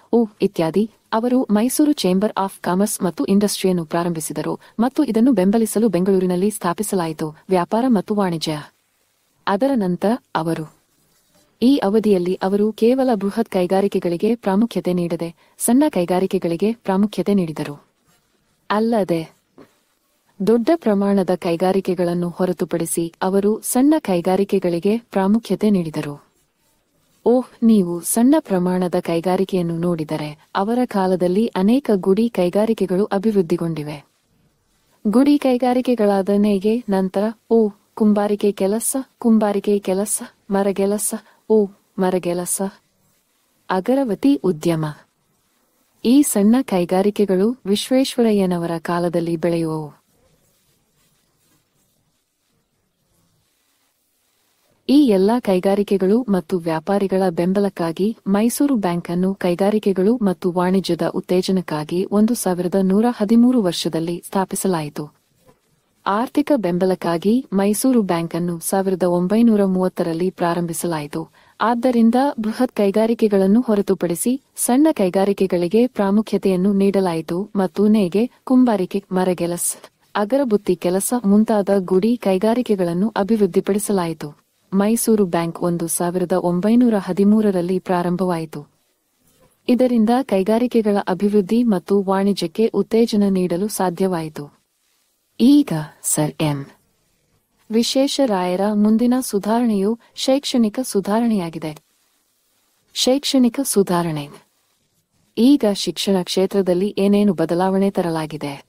ಇತ್ಯಾದಿ. ಅವರು ಮೈಸೂರು ಚೇಂಬರ್ ಆಫ್ ಕಾಮರ್ಸ್ ಮತ್ತು ಇಂಡಸ್ಟ್ರಿಯನ್ನು ಪ್ರಾರಂಭಿಸಿದರು ಮತ್ತು ಇದನ್ನು ಬೆಂಬಲಿಸಲು ಬೆಂಗಳೂರಿನಲ್ಲಿ ಸ್ಥಾಪಿಸಲಾಯಿತು. ವ್ಯಾಪಾರ ಮತ್ತು ವಾಣಿಜ್ಯ. ಅದರ ನಂತರ ಅವರು ಈ ಅವಧಿಯಲ್ಲಿ ಅವರು ಕೇವಲ ಬೃಹತ್ ಕೈಗಾರಿಕೆಗಳಿಗೆ ಪ್ರಾಮುಖ್ಯತೆ ನೀಡದೆ ಸಣ್ಣ ಕೈಗಾರಿಕೆಗಳಿಗೆ ಪ್ರಾಮುಖ್ಯತೆ ನೀಡಿದರು. ಅಲ್ಲದೆ ದೊಡ್ಡ ಪ್ರಮಾಣದ ಕೈಗಾರಿಕೆಗಳನ್ನು ಹೊರತುಪಡಿಸಿ ಅವರು ಸಣ್ಣ ಕೈಗಾರಿಕೆಗಳಿಗೆ ಪ್ರಾಮುಖ್ಯತೆ ನೀಡಿದರು. ನೀವು ಸಣ್ಣ ಪ್ರಮಾಣದ ಕೈಗಾರಿಕೆಯನ್ನು ನೋಡಿದರೆ ಅವರ ಕಾಲದಲ್ಲಿ ಅನೇಕ ಗುಡಿ ಕೈಗಾರಿಕೆಗಳು ಅಭಿವೃದ್ಧಿಗೊಂಡಿವೆ. ಗುಡಿ ಕೈಗಾರಿಕೆಗಳಾದ ನೇಯ್ಗೆ, ನಂತರ ಕುಂಬಾರಿಕೆ ಕೆಲಸ, ಮರಗೆಲಸ, ಅಗರವತಿ ಉದ್ಯಮ. ಈ ಸಣ್ಣ ಕೈಗಾರಿಕೆಗಳು ವಿಶ್ವೇಶ್ವರಯ್ಯನವರ ಕಾಲದಲ್ಲಿ ಬೆಳೆಯುವವು. ಈ ಎಲ್ಲಾ ಕೈಗಾರಿಕೆಗಳು ಮತ್ತು ವ್ಯಾಪಾರಿಗಳ ಬೆಂಬಲಕ್ಕಾಗಿ ಮೈಸೂರು ಬ್ಯಾಂಕ್ ಅನ್ನು ಕೈಗಾರಿಕೆಗಳು ಮತ್ತು ವಾಣಿಜ್ಯದ ಉತ್ತೇಜನಕ್ಕಾಗಿ 1113 ವರ್ಷದಲ್ಲಿ ಸ್ಥಾಪಿಸಲಾಯಿತು. ಆರ್ಥಿಕ ಬೆಂಬಲಕ್ಕಾಗಿ ಮೈಸೂರು ಬ್ಯಾಂಕ್ ಅನ್ನು 1930ರಲ್ಲಿ ಪ್ರಾರಂಭಿಸಲಾಯಿತು. ಆದ್ದರಿಂದ ಬೃಹತ್ ಕೈಗಾರಿಕೆಗಳನ್ನು ಹೊರತುಪಡಿಸಿ ಸಣ್ಣ ಕೈಗಾರಿಕೆಗಳಿಗೆ ಪ್ರಾಮುಖ್ಯತೆಯನ್ನು ನೀಡಲಾಯಿತು ಮತ್ತು ನೇಯ್ಗೆ, ಕುಂಬಾರಿಕೆ, ಮರಗೆಲಸ, ಅಗರಬುತ್ತಿ ಕೆಲಸ ಮುಂತಾದ ಗುಡಿ ಕೈಗಾರಿಕೆಗಳನ್ನು ಅಭಿವೃದ್ಧಿಪಡಿಸಲಾಯಿತು. ಮೈಸೂರು ಬ್ಯಾಂಕ್ 1913ರಲ್ಲಿ ಪ್ರಾರಂಭವಾಯಿತು. ಇದರಿಂದ ಕೈಗಾರಿಕೆಗಳ ಅಭಿವೃದ್ಧಿ ಮತ್ತು ವಾಣಿಜ್ಯಕ್ಕೆ ಉತ್ತೇಜನ ನೀಡಲು ಸಾಧ್ಯವಾಯಿತು. ಈಗ ಸರ್ ಎಂ ವಿಶ್ವೇಶ್ವರಯ್ಯರ ಮುಂದಿನ ಸುಧಾರಣೆಯು ಶೈಕ್ಷಣಿಕ ಸುಧಾರಣೆಯಾಗಿದೆ. ಶೈಕ್ಷಣಿಕ ಸುಧಾರಣೆ. ಈಗ ಶಿಕ್ಷಣ ಕ್ಷೇತ್ರದಲ್ಲಿ ಏನೇನು ಬದಲಾವಣೆ ತರಲಾಗಿದೆ?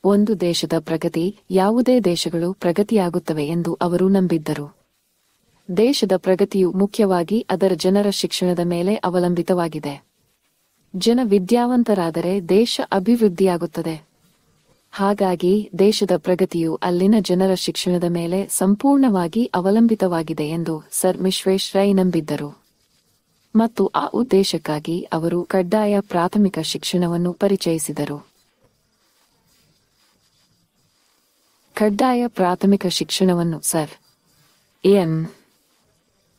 ಒಂದು ದೇಶದ ಪ್ರಗತಿ, ಯಾವುದೇ ದೇಶಗಳು ಪ್ರಗತಿಯಾಗುತ್ತವೆ ಎಂದು ಅವರು ನಂಬಿದ್ದರು. ದೇಶದ ಪ್ರಗತಿಯು ಮುಖ್ಯವಾಗಿ ಅದರ ಜನರ ಶಿಕ್ಷಣದ ಮೇಲೆ ಅವಲಂಬಿತವಾಗಿದೆ. ಜನ ವಿದ್ಯಾವಂತರಾದರೆ ದೇಶ ಅಭಿವೃದ್ಧಿಯಾಗುತ್ತದೆ. ಹಾಗಾಗಿ ದೇಶದ ಪ್ರಗತಿಯು ಅಲ್ಲಿನ ಜನರ ಶಿಕ್ಷಣದ ಮೇಲೆ ಸಂಪೂರ್ಣವಾಗಿ ಅವಲಂಬಿತವಾಗಿದೆ ಎಂದು ಸರ್ ವಿಶ್ವೇಶ್ವರಯ್ಯ ನಂಬಿದ್ದರು. ಮತ್ತು ಆ ಉದ್ದೇಶಕ್ಕಾಗಿ ಅವರು ಕಡ್ಡಾಯ ಪ್ರಾಥಮಿಕ ಶಿಕ್ಷಣವನ್ನು ಪರಿಚಯಿಸಿದರು. ಕಡ್ಡಾಯ ಪ್ರಾಥಮಿಕ ಶಿಕ್ಷಣವನ್ನು ಸರ್ ಎಂ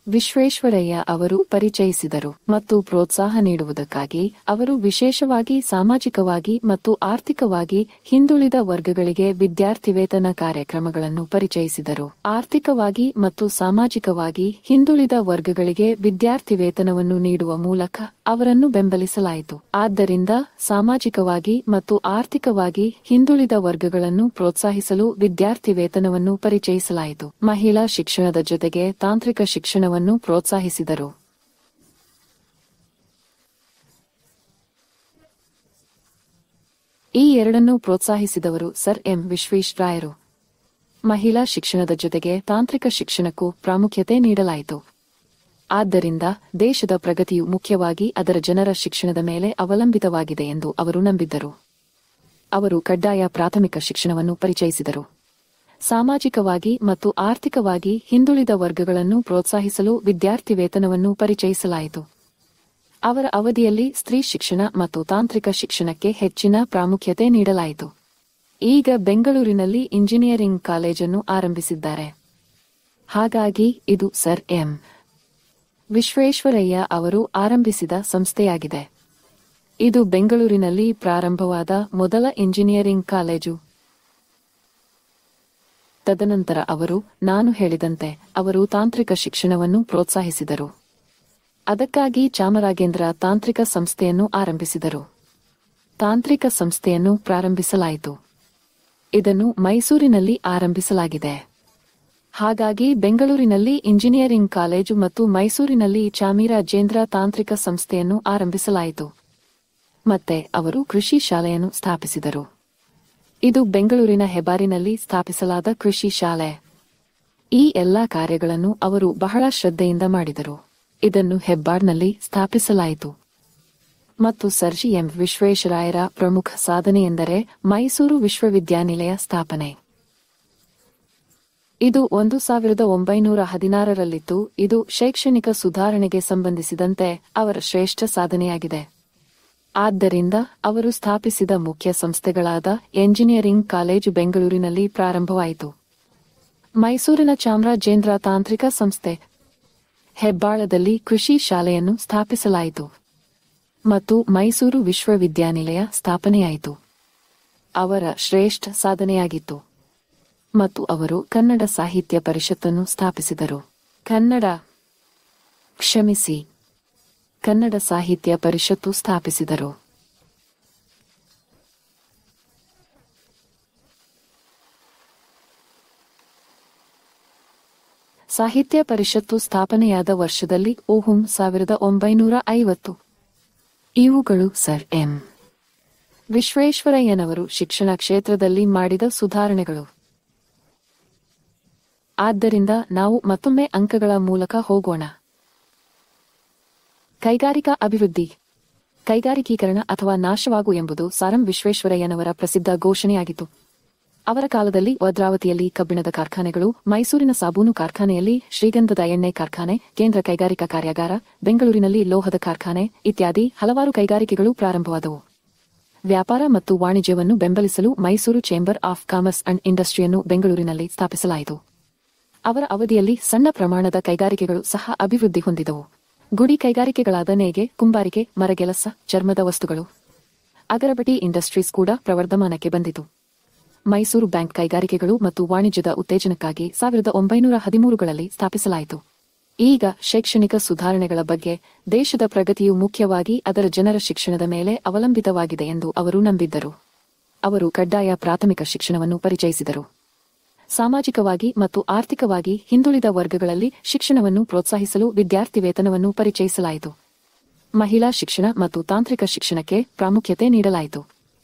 ವಿಶ್ವೇಶ್ವರಯ್ಯ ಅವರು ಪರಿಚಯಿಸಿದರು ಮತ್ತು ಪ್ರೋತ್ಸಾಹ ನೀಡುವುದಕ್ಕಾಗಿ ಅವರು ವಿಶೇಷವಾಗಿ ಸಾಮಾಜಿಕವಾಗಿ ಮತ್ತು ಆರ್ಥಿಕವಾಗಿ ಹಿಂದುಳಿದ ವರ್ಗಗಳಿಗೆ ವಿದ್ಯಾರ್ಥಿವೇತನ ಕಾರ್ಯಕ್ರಮಗಳನ್ನು ಪರಿಚಯಿಸಿದರು. ಆರ್ಥಿಕವಾಗಿ ಮತ್ತು ಸಾಮಾಜಿಕವಾಗಿ ಹಿಂದುಳಿದ ವರ್ಗಗಳಿಗೆ ವಿದ್ಯಾರ್ಥಿವೇತನವನ್ನು ನೀಡುವ ಮೂಲಕ ಅವರನ್ನು ಬೆಂಬಲಿಸಲಾಯಿತು. ಆದ್ದರಿಂದ ಸಾಮಾಜಿಕವಾಗಿ ಮತ್ತು ಆರ್ಥಿಕವಾಗಿ ಹಿಂದುಳಿದ ವರ್ಗಗಳನ್ನು ಪ್ರೋತ್ಸಾಹಿಸಲು ವಿದ್ಯಾರ್ಥಿವೇತನವನ್ನು ಪರಿಚಯಿಸಲಾಯಿತು. ಮಹಿಳಾ ಶಿಕ್ಷಣದ ಜೊತೆಗೆ ತಾಂತ್ರಿಕ ಶಿಕ್ಷಣವನ್ನು ಪ್ರೋತ್ಸಾಹಿಸಿದರು. ಈ ಎರಡನ್ನೂ ಪ್ರೋತ್ಸಾಹಿಸಿದವರು ಸರ್ ಎಂ ವಿಶ್ವೇಶ್ವರಯ್ಯರು. ಮಹಿಳಾ ಶಿಕ್ಷಣದ ಜೊತೆಗೆ ತಾಂತ್ರಿಕ ಶಿಕ್ಷಣಕ್ಕೂ ಪ್ರಾಮುಖ್ಯತೆ ನೀಡಲಾಯಿತು. ಆದ್ದರಿಂದ ದೇಶದ ಪ್ರಗತಿಯು ಮುಖ್ಯವಾಗಿ ಅದರ ಜನರ ಶಿಕ್ಷಣದ ಮೇಲೆ ಅವಲಂಬಿತವಾಗಿದೆ ಎಂದು ಅವರು ನಂಬಿದ್ದರು. ಅವರು ಕಡ್ಡಾಯ ಪ್ರಾಥಮಿಕ ಶಿಕ್ಷಣವನ್ನು ಪರಿಚಯಿಸಿದರು. ಸಾಮಾಜಿಕವಾಗಿ ಮತ್ತು ಆರ್ಥಿಕವಾಗಿ ಹಿಂದುಳಿದ ವರ್ಗಗಳನ್ನು ಪ್ರೋತ್ಸಾಹಿಸಲು ವಿದ್ಯಾರ್ಥಿವೇತನವನ್ನು ಪರಿಚಯಿಸಲಾಯಿತು. ಅವರ ಅವಧಿಯಲ್ಲಿ ಸ್ತ್ರೀ ಶಿಕ್ಷಣ ಮತ್ತು ತಾಂತ್ರಿಕ ಶಿಕ್ಷಣಕ್ಕೆ ಹೆಚ್ಚಿನ ಪ್ರಾಮುಖ್ಯತೆ ನೀಡಲಾಯಿತು. ಈಗ ಬೆಂಗಳೂರಿನಲ್ಲಿ ಇಂಜಿನಿಯರಿಂಗ್ ಕಾಲೇಜನ್ನು ಆರಂಭಿಸಿದ್ದಾರೆ. ಹಾಗಾಗಿ ಇದು ಸರ್ ಎಂ ವಿಶ್ವೇಶ್ವರಯ್ಯ ಅವರು ಆರಂಭಿಸಿದ ಸಂಸ್ಥೆಯಾಗಿದೆ. ಇದು ಬೆಂಗಳೂರಿನಲ್ಲಿ ಪ್ರಾರಂಭವಾದ ಮೊದಲ ಇಂಜಿನಿಯರಿಂಗ್ ಕಾಲೇಜು. ತದನಂತರ ಅವರು, ನಾನು ಹೇಳಿದಂತೆ, ಅವರು ತಾಂತ್ರಿಕ ಶಿಕ್ಷಣವನ್ನು ಪ್ರೋತ್ಸಾಹಿಸಿದರು. ಅದಕ್ಕಾಗಿ ಚಾಮರಾಜೇಂದ್ರ ತಾಂತ್ರಿಕ ಸಂಸ್ಥೆಯನ್ನು ಆರಂಭಿಸಿದರು. ತಾಂತ್ರಿಕ ಸಂಸ್ಥೆಯನ್ನು ಪ್ರಾರಂಭಿಸಲಾಯಿತು. ಇದನ್ನು ಮೈಸೂರಿನಲ್ಲಿ ಆರಂಭಿಸಲಾಗಿದೆ. ಹಾಗಾಗಿ ಬೆಂಗಳೂರಿನಲ್ಲಿ ಇಂಜಿನಿಯರಿಂಗ್ ಕಾಲೇಜು ಮತ್ತು ಮೈಸೂರಿನಲ್ಲಿ ಚಾಮರಾಜೇಂದ್ರ ತಾಂತ್ರಿಕ ಸಂಸ್ಥೆಯನ್ನು ಆರಂಭಿಸಲಾಯಿತು. ಮತ್ತೆ ಅವರು ಕೃಷಿ ಶಾಲೆಯನ್ನು ಸ್ಥಾಪಿಸಿದರು. ಇದು ಬೆಂಗಳೂರಿನ ಹೆಬ್ಬಾರಿನಲ್ಲಿ ಸ್ಥಾಪಿಸಲಾದ ಕೃಷಿ ಶಾಲೆ. ಈ ಎಲ್ಲಾ ಕಾರ್ಯಗಳನ್ನು ಅವರು ಬಹಳ ಶ್ರದ್ಧೆಯಿಂದ ಮಾಡಿದರು. ಇದನ್ನು ಹೆಬ್ಬಾರ್ನಲ್ಲಿ ಸ್ಥಾಪಿಸಲಾಯಿತು. ಮತ್ತು ಸರ್ ಜಿ ಎಂ ವಿಶ್ವೇಶ್ವರಯ್ಯರ ಪ್ರಮುಖ ಸಾಧನೆಯೆಂದರೆ ಮೈಸೂರು ವಿಶ್ವವಿದ್ಯಾನಿಲಯ ಸ್ಥಾಪನೆ. ಇದು 1916ರಲ್ಲಿತ್ತು. ಇದು ಶೈಕ್ಷಣಿಕ ಸುಧಾರಣೆಗೆ ಸಂಬಂಧಿಸಿದಂತೆ ಅವರ ಶ್ರೇಷ್ಠ ಸಾಧನೆಯಾಗಿದೆ. ಆದ್ದರಿಂದ ಅವರು ಸ್ಥಾಪಿಸಿದ ಮುಖ್ಯ ಸಂಸ್ಥೆಗಳಾದ ಎಂಜಿನಿಯರಿಂಗ್ ಕಾಲೇಜು ಬೆಂಗಳೂರಿನಲ್ಲಿ ಪ್ರಾರಂಭವಾಯಿತು. ಮೈಸೂರಿನ ಚಾಮರಾಜೇಂದ್ರ ತಾಂತ್ರಿಕ ಸಂಸ್ಥೆ, ಹೆಬ್ಬಾಳದಲ್ಲಿ ಕೃಷಿ ಶಾಲೆಯನ್ನು ಸ್ಥಾಪಿಸಲಾಯಿತು ಮತ್ತು ಮೈಸೂರು ವಿಶ್ವವಿದ್ಯಾನಿಲಯ ಸ್ಥಾಪನೆಯಾಯಿತು. ಅವರ ಶ್ರೇಷ್ಠ ಸಾಧನೆಯಾಗಿತ್ತು. ಮತ್ತು ಅವರು ಕನ್ನಡ ಸಾಹಿತ್ಯ ಪರಿಷತ್ತನ್ನು ಸ್ಥಾಪಿಸಿದರು. ಕನ್ನಡ ಸಾಹಿತ್ಯ ಪರಿಷತ್ತು ಸ್ಥಾಪಿಸಿದರು. ಸಾಹಿತ್ಯ ಪರಿಷತ್ತು ಸ್ಥಾಪನೆಯಾದ ವರ್ಷದಲ್ಲಿ 1950. ಇವುಗಳು ಸರ್ ಎಂ ವಿಶ್ವೇಶ್ವರಯ್ಯನವರು ಶಿಕ್ಷಣ ಕ್ಷೇತ್ರದಲ್ಲಿ ಮಾಡಿದ ಸುಧಾರಣೆಗಳು. ಆದ್ದರಿಂದ ನಾವು ಮತ್ತೊಮ್ಮೆ ಅಂಕಗಳ ಮೂಲಕ ಹೋಗೋಣ. ಕೈಗಾರಿಕಾ ಅಭಿವೃದ್ಧಿ. ಕೈಗಾರಿಕೀಕರಣ ಅಥವಾ ನಾಶವಾಗು ಎಂಬುದು ಸರ್ ಎಂ ವಿಶ್ವೇಶ್ವರಯ್ಯನವರ ಪ್ರಸಿದ್ಧ ಘೋಷಣೆಯಾಗಿತ್ತು. ಅವರ ಕಾಲದಲ್ಲಿ ಭದ್ರಾವತಿಯಲ್ಲಿ ಕಬ್ಬಿಣದ ಕಾರ್ಖಾನೆಗಳು, ಮೈಸೂರಿನ ಸಾಬೂನು ಕಾರ್ಖಾನೆಯಲ್ಲಿ ಶ್ರೀಗಂಧದ ಎಣ್ಣೆ ಕಾರ್ಖಾನೆ, ಕೇಂದ್ರ ಕೈಗಾರಿಕಾ ಕಾರ್ಯಾಗಾರ, ಬೆಂಗಳೂರಿನಲ್ಲಿ ಲೋಹದ ಕಾರ್ಖಾನೆ ಇತ್ಯಾದಿ ಹಲವಾರು ಕೈಗಾರಿಕೆಗಳು ಪ್ರಾರಂಭವಾದವು. ವ್ಯಾಪಾರ ಮತ್ತು ವಾಣಿಜ್ಯವನ್ನು ಬೆಂಬಲಿಸಲು Mysuru chamber of commerce and ಇಂಡಸ್ಟ್ರಿಯನ್ನು ಬೆಂಗಳೂರಿನಲ್ಲಿ ಸ್ಥಾಪಿಸಲಾಯಿತು. ಅವರ ಅವಧಿಯಲ್ಲಿ ಸಣ್ಣ ಪ್ರಮಾಣದ ಕೈಗಾರಿಕೆಗಳು ಸಹ ಅಭಿವೃದ್ಧಿ ಹೊಂದಿದವು. ಗುಡಿ ಕೈಗಾರಿಕೆಗಳಾದ ನೇಯ್ಗೆ, ಕುಂಬಾರಿಕೆ, ಮರಗೆಲಸ, ಚರ್ಮದ ವಸ್ತುಗಳು, ಅಗರಬಟ್ಟಿ ಇಂಡಸ್ಟ್ರೀಸ್ ಕೂಡ ಪ್ರವರ್ಧಮಾನಕ್ಕೆ ಬಂದಿತು. ಮೈಸೂರು ಬ್ಯಾಂಕ್ ಕೈಗಾರಿಕೆಗಳು ಮತ್ತು ವಾಣಿಜ್ಯದ ಉತ್ತೇಜನಕ್ಕಾಗಿ 1913ರಲ್ಲಿ ಸ್ಥಾಪಿಸಲಾಯಿತು. ಈಗ ಶೈಕ್ಷಣಿಕ ಸುಧಾರಣೆಗಳ ಬಗ್ಗೆ ದೇಶದ ಪ್ರಗತಿಯು ಮುಖ್ಯವಾಗಿ ಅದರ ಜನರ ಶಿಕ್ಷಣದ ಮೇಲೆ ಅವಲಂಬಿತವಾಗಿದೆ ಎಂದು ಅವರು ನಂಬಿದ್ದರು. ಅವರು ಕಡ್ಡಾಯ ಪ್ರಾಥಮಿಕ ಶಿಕ್ಷಣವನ್ನು ಪರಿಚಯಿಸಿದರು. ಸಾಮಾಜಿಕವಾಗಿ ಮತ್ತು ಆರ್ಥಿಕವಾಗಿ ಹಿಂದುಳಿದ ವರ್ಗಗಳಲ್ಲಿ ಶಿಕ್ಷಣವನ್ನು ಪ್ರೋತ್ಸಾಹಿಸಲು ವಿದ್ಯಾರ್ಥಿ ವೇತನವನ್ನು ಪರಿಚಯಿಸಲಾಯಿತು. ಮಹಿಳಾ ಶಿಕ್ಷಣ ಮತ್ತು ತಾಂತ್ರಿಕ ಶಿಕ್ಷಣಕ್ಕೆ ಪ್ರಾಮುಖ್ಯತೆ ನೀಡಲಾಯಿತು.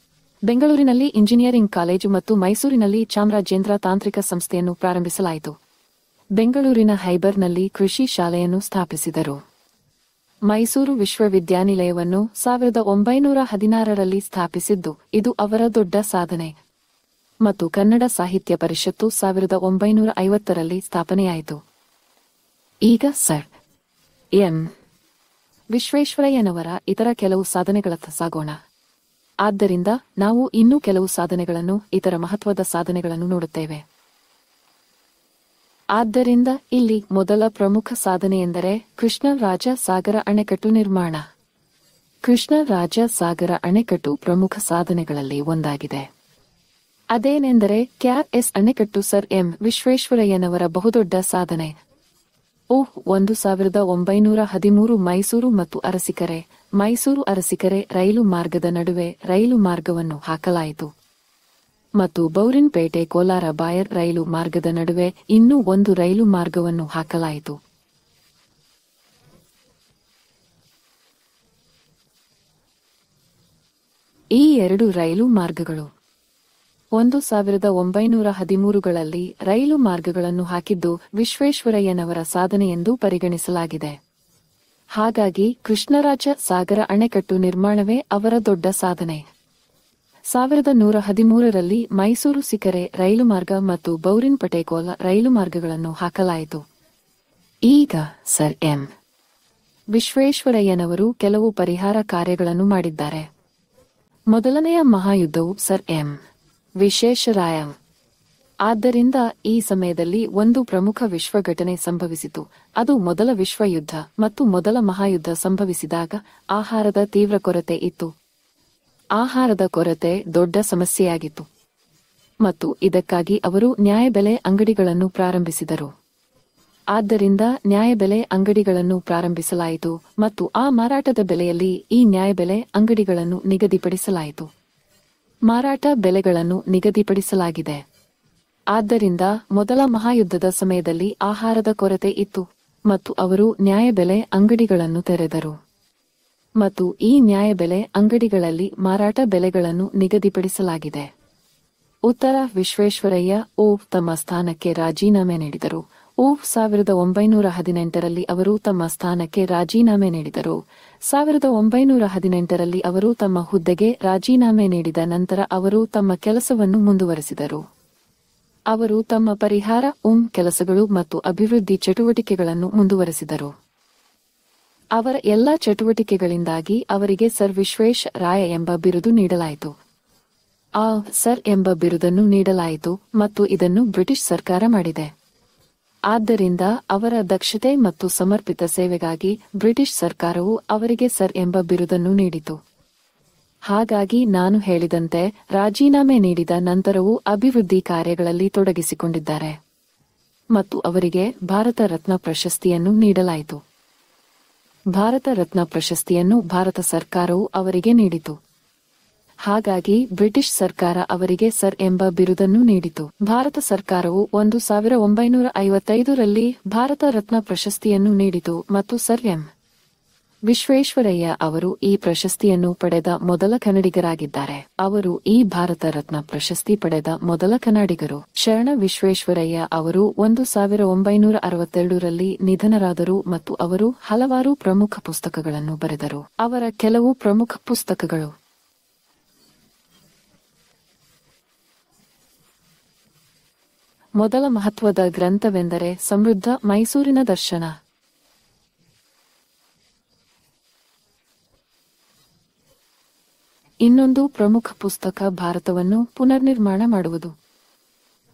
ಬೆಂಗಳೂರಿನಲ್ಲಿ ಇಂಜಿನಿಯರಿಂಗ್ ಕಾಲೇಜು ಮತ್ತು ಮೈಸೂರಿನಲ್ಲಿ ಚಾಮರಾಜೇಂದ್ರ ತಾಂತ್ರಿಕ ಸಂಸ್ಥೆಯನ್ನು ಪ್ರಾರಂಭಿಸಲಾಯಿತು. ಬೆಂಗಳೂರಿನ ಹೈಬರ್ನಲ್ಲಿ ಕೃಷಿ ಶಾಲೆಯನ್ನು ಸ್ಥಾಪಿಸಿದರು. ಮೈಸೂರು ವಿಶ್ವವಿದ್ಯಾನಿಲಯವನ್ನು 1916ರಲ್ಲಿ ಸ್ಥಾಪಿಸಿದ್ದು ಇದು ಅವರ ದೊಡ್ಡ ಸಾಧನೆ. ಮತ್ತು ಕನ್ನಡ ಸಾಹಿತ್ಯ ಪರಿಷತ್ತು 1950ರಲ್ಲಿ ಸ್ಥಾಪನೆಯಾಯಿತು. ಈಗ ಸರ್ ಎಂ ವಿಶ್ವೇಶ್ವರಯ್ಯನವರ ಇತರ ಕೆಲವು ಸಾಧನೆಗಳತ್ತ ಸಾಗೋಣ. ಆದ್ದರಿಂದ ನಾವು ಇನ್ನೂ ಕೆಲವು ಸಾಧನೆಗಳನ್ನು, ಇತರ ಮಹತ್ವದ ಸಾಧನೆಗಳನ್ನು ನೋಡುತ್ತೇವೆ. ಆದ್ದರಿಂದ ಇಲ್ಲಿ ಮೊದಲ ಪ್ರಮುಖ ಸಾಧನೆಯೆಂದರೆ ಕೃಷ್ಣರಾಜ ಸಾಗರ ಅಣೆಕಟ್ಟು ನಿರ್ಮಾಣ. ಕೃಷ್ಣರಾಜ ಸಾಗರ ಅಣೆಕಟ್ಟು ಪ್ರಮುಖ ಸಾಧನೆಗಳಲ್ಲಿ ಒಂದಾಗಿದೆ. ಅದೇನೆಂದರೆ KRS ಅಣೆಕಟ್ಟು. ಸರ್ ಎಂ ವಿಶ್ವೇಶ್ವರಯ್ಯನವರ ಬಹುದೊಡ್ಡ ಸಾಧನೆ. 1913 ಮೈಸೂರು ಮತ್ತು ಅರಸೀಕೆರೆ, ಮೈಸೂರು ಅರಸೀಕೆರೆ ರೈಲು ಮಾರ್ಗದ ನಡುವೆ ರೈಲು ಮಾರ್ಗವನ್ನು ಹಾಕಲಾಯಿತು ಮತ್ತು ಬೌರಿನ್ಪೇಟೆ ಕೋಲಾರ ಬಾಯರ್ ರೈಲು ಮಾರ್ಗದ ನಡುವೆ ಇನ್ನೂ ಒಂದು ರೈಲು ಮಾರ್ಗವನ್ನು ಹಾಕಲಾಯಿತು. ಈ ಎರಡು ರೈಲು ಮಾರ್ಗಗಳು 1913ಗಳಲ್ಲಿ ರೈಲು ಮಾರ್ಗಗಳನ್ನು ಹಾಕಿದ್ದು ವಿಶ್ವೇಶ್ವರಯ್ಯನವರ ಸಾಧನೆಯೆಂದು ಪರಿಗಣಿಸಲಾಗಿದೆ. ಹಾಗಾಗಿ ಕೃಷ್ಣರಾಜ ಸಾಗರ ಅಣೆಕಟ್ಟು ನಿರ್ಮಾಣವೇ ಅವರ ದೊಡ್ಡ ಸಾಧನೆ. 1113ರಲ್ಲಿ ಮೈಸೂರು ಸಿಕರೆ ರೈಲು ಮಾರ್ಗ ಮತ್ತು ಬೌರಿನ್ಪೇಟೆ ಕೋಲಾರ ರೈಲು ಮಾರ್ಗಗಳನ್ನು ಹಾಕಲಾಯಿತು. ಈಗ ಸರ್ ಎಂ ವಿಶ್ವೇಶ್ವರಯ್ಯನವರು ಕೆಲವು ಪರಿಹಾರ ಕಾರ್ಯಗಳನ್ನು ಮಾಡಿದ್ದಾರೆ. ಮೊದಲನೆಯ ಮಹಾಯುದ್ಧವು ಸರ್ ಎಂ ವಿಶ್ವೇಶ್ವರಯ್ಯ ಆದ್ದರಿಂದ ಈ ಸಮಯದಲ್ಲಿ ಒಂದು ಪ್ರಮುಖ ವಿಶ್ವ ಘಟನೆ ಸಂಭವಿಸಿತು. ಅದು ಮೊದಲ ವಿಶ್ವ ಯುದ್ಧ ಮತ್ತು ಮೊದಲ ಮಹಾಯುದ್ಧ ಸಂಭವಿಸಿದಾಗ ಆಹಾರದ ತೀವ್ರ ಕೊರತೆ ಇತ್ತು. ಆಹಾರದ ಕೊರತೆ ದೊಡ್ಡ ಸಮಸ್ಯೆಯಾಗಿತ್ತು ಮತ್ತು ಇದಕ್ಕಾಗಿ ಅವರು ನ್ಯಾಯಬೆಲೆ ಅಂಗಡಿಗಳನ್ನು ಪ್ರಾರಂಭಿಸಿದರು. ಆದ್ದರಿಂದ ನ್ಯಾಯಬೆಲೆ ಅಂಗಡಿಗಳನ್ನು ಪ್ರಾರಂಭಿಸಲಾಯಿತು ಮತ್ತು ಆ ಮಾರಾಟದ ಬೆಲೆಯಲ್ಲಿ ಈ ನ್ಯಾಯಬೆಲೆ ಅಂಗಡಿಗಳನ್ನು ನಿಗದಿಪಡಿಸಲಾಯಿತು. ಮಾರಾಟ ಬೆಲೆಗಳನ್ನು ನಿಗದಿಪಡಿಸಲಾಗಿದೆ. ಆದ್ದರಿಂದ ಮೊದಲ ಮಹಾಯುದ್ಧದ ಸಮಯದಲ್ಲಿ ಆಹಾರದ ಕೊರತೆ ಇತ್ತು ಮತ್ತು ಅವರು ನ್ಯಾಯಬೆಲೆ ಅಂಗಡಿಗಳನ್ನು ತೆರೆದರು ಮತ್ತು ಈ ನ್ಯಾಯಬೆಲೆ ಅಂಗಡಿಗಳಲ್ಲಿ ಮಾರಾಟ ಬೆಲೆಗಳನ್ನು ನಿಗದಿಪಡಿಸಲಾಗಿದೆ. ಉತ್ತರ ವಿಶ್ವೇಶ್ವರಯ್ಯ ತಮ್ಮ ಸ್ಥಾನಕ್ಕೆ ರಾಜೀನಾಮೆ ನೀಡಿದರು. 1918ರಲ್ಲಿ ಅವರು ತಮ್ಮ ಸ್ಥಾನಕ್ಕೆ ರಾಜೀನಾಮೆ ನೀಡಿದರು. 1918ರಲ್ಲಿ ಅವರು ತಮ್ಮ ಹುದ್ದೆಗೆ ರಾಜೀನಾಮೆ ನೀಡಿದ ನಂತರ ಅವರು ತಮ್ಮ ಕೆಲಸವನ್ನು ಮುಂದುವರೆಸಿದರು. ಅವರು ತಮ್ಮ ಪರಿಹಾರ ಕೆಲಸಗಳು ಮತ್ತು ಅಭಿವೃದ್ಧಿ ಚಟುವಟಿಕೆಗಳನ್ನು ಮುಂದುವರೆಸಿದರು. ಅವರ ಎಲ್ಲಾ ಚಟುವಟಿಕೆಗಳಿಂದಾಗಿ ಅವರಿಗೆ ಸರ್ ವಿಶ್ವೇಶ್ವರಯ್ಯ ಎಂಬ ಬಿರುದು ನೀಡಲಾಯಿತು. ಸರ್ ಎಂಬ ಬಿರುದನ್ನು ನೀಡಲಾಯಿತು ಮತ್ತು ಇದನ್ನು ಬ್ರಿಟಿಷ್ ಸರ್ಕಾರ ಮಾಡಿದೆ. ಆದ್ದರಿಂದ ಅವರ ದಕ್ಷತೆ ಮತ್ತು ಸಮರ್ಪಿತ ಸೇವೆಗಾಗಿ ಬ್ರಿಟಿಷ್ ಸರ್ಕಾರವು ಅವರಿಗೆ ಸರ್ ಎಂಬ ಬಿರುದನ್ನು ನೀಡಿತು. ಹಾಗಾಗಿ ನಾನು ಹೇಳಿದಂತೆ ರಾಜೀನಾಮೆ ನೀಡಿದ ನಂತರವೂ ಅಭಿವೃದ್ಧಿ ಕಾರ್ಯಗಳಲ್ಲಿ ತೊಡಗಿಸಿಕೊಂಡಿದ್ದಾರೆ ಮತ್ತು ಅವರಿಗೆ ಭಾರತ ರತ್ನ ಪ್ರಶಸ್ತಿಯನ್ನು ನೀಡಲಾಯಿತು. ಭಾರತ ರತ್ನ ಪ್ರಶಸ್ತಿಯನ್ನು ಭಾರತ ಸರ್ಕಾರವು ಅವರಿಗೆ ನೀಡಿತು. ಹಾಗಾಗಿ ಬ್ರಿಟಿಷ್ ಸರ್ಕಾರ ಅವರಿಗೆ ಸರ್ ಎಂಬ ಬಿರುದನ್ನು ನೀಡಿತು. ಭಾರತ ಸರ್ಕಾರವು 1955ರಲ್ಲಿ ಭಾರತ ರತ್ನ ಪ್ರಶಸ್ತಿಯನ್ನು ನೀಡಿತು ಮತ್ತು ಸರ್ ಎಂ. ವಿಶ್ವೇಶ್ವರಯ್ಯ ಅವರು ಈ ಪ್ರಶಸ್ತಿಯನ್ನು ಪಡೆದ ಮೊದಲ ಕನ್ನಡಿಗರಾಗಿದ್ದಾರೆ. ಅವರು ಈ ಭಾರತ ರತ್ನ ಪ್ರಶಸ್ತಿ ಪಡೆದ ಮೊದಲ ಕನ್ನಡಿಗರು. ಶರಣ ವಿಶ್ವೇಶ್ವರಯ್ಯ ಅವರು 1962ರಲ್ಲಿ ನಿಧನರಾದರು ಮತ್ತು ಅವರು ಹಲವಾರು ಪ್ರಮುಖ ಪುಸ್ತಕಗಳನ್ನು ಬರೆದರು. ಅವರ ಕೆಲವು ಪ್ರಮುಖ ಪುಸ್ತಕಗಳು: ಮೊದಲ ಮಹತ್ವದ ಗ್ರಂಥವೆಂದರೆ ಸಮೃದ್ಧ ಮೈಸೂರಿನ ದರ್ಶನ. ಇನ್ನೊಂದು ಪ್ರಮುಖ ಪುಸ್ತಕ ಭಾರತವನ್ನು ಪುನರ್ನಿರ್ಮಾಣ ಮಾಡುವುದು.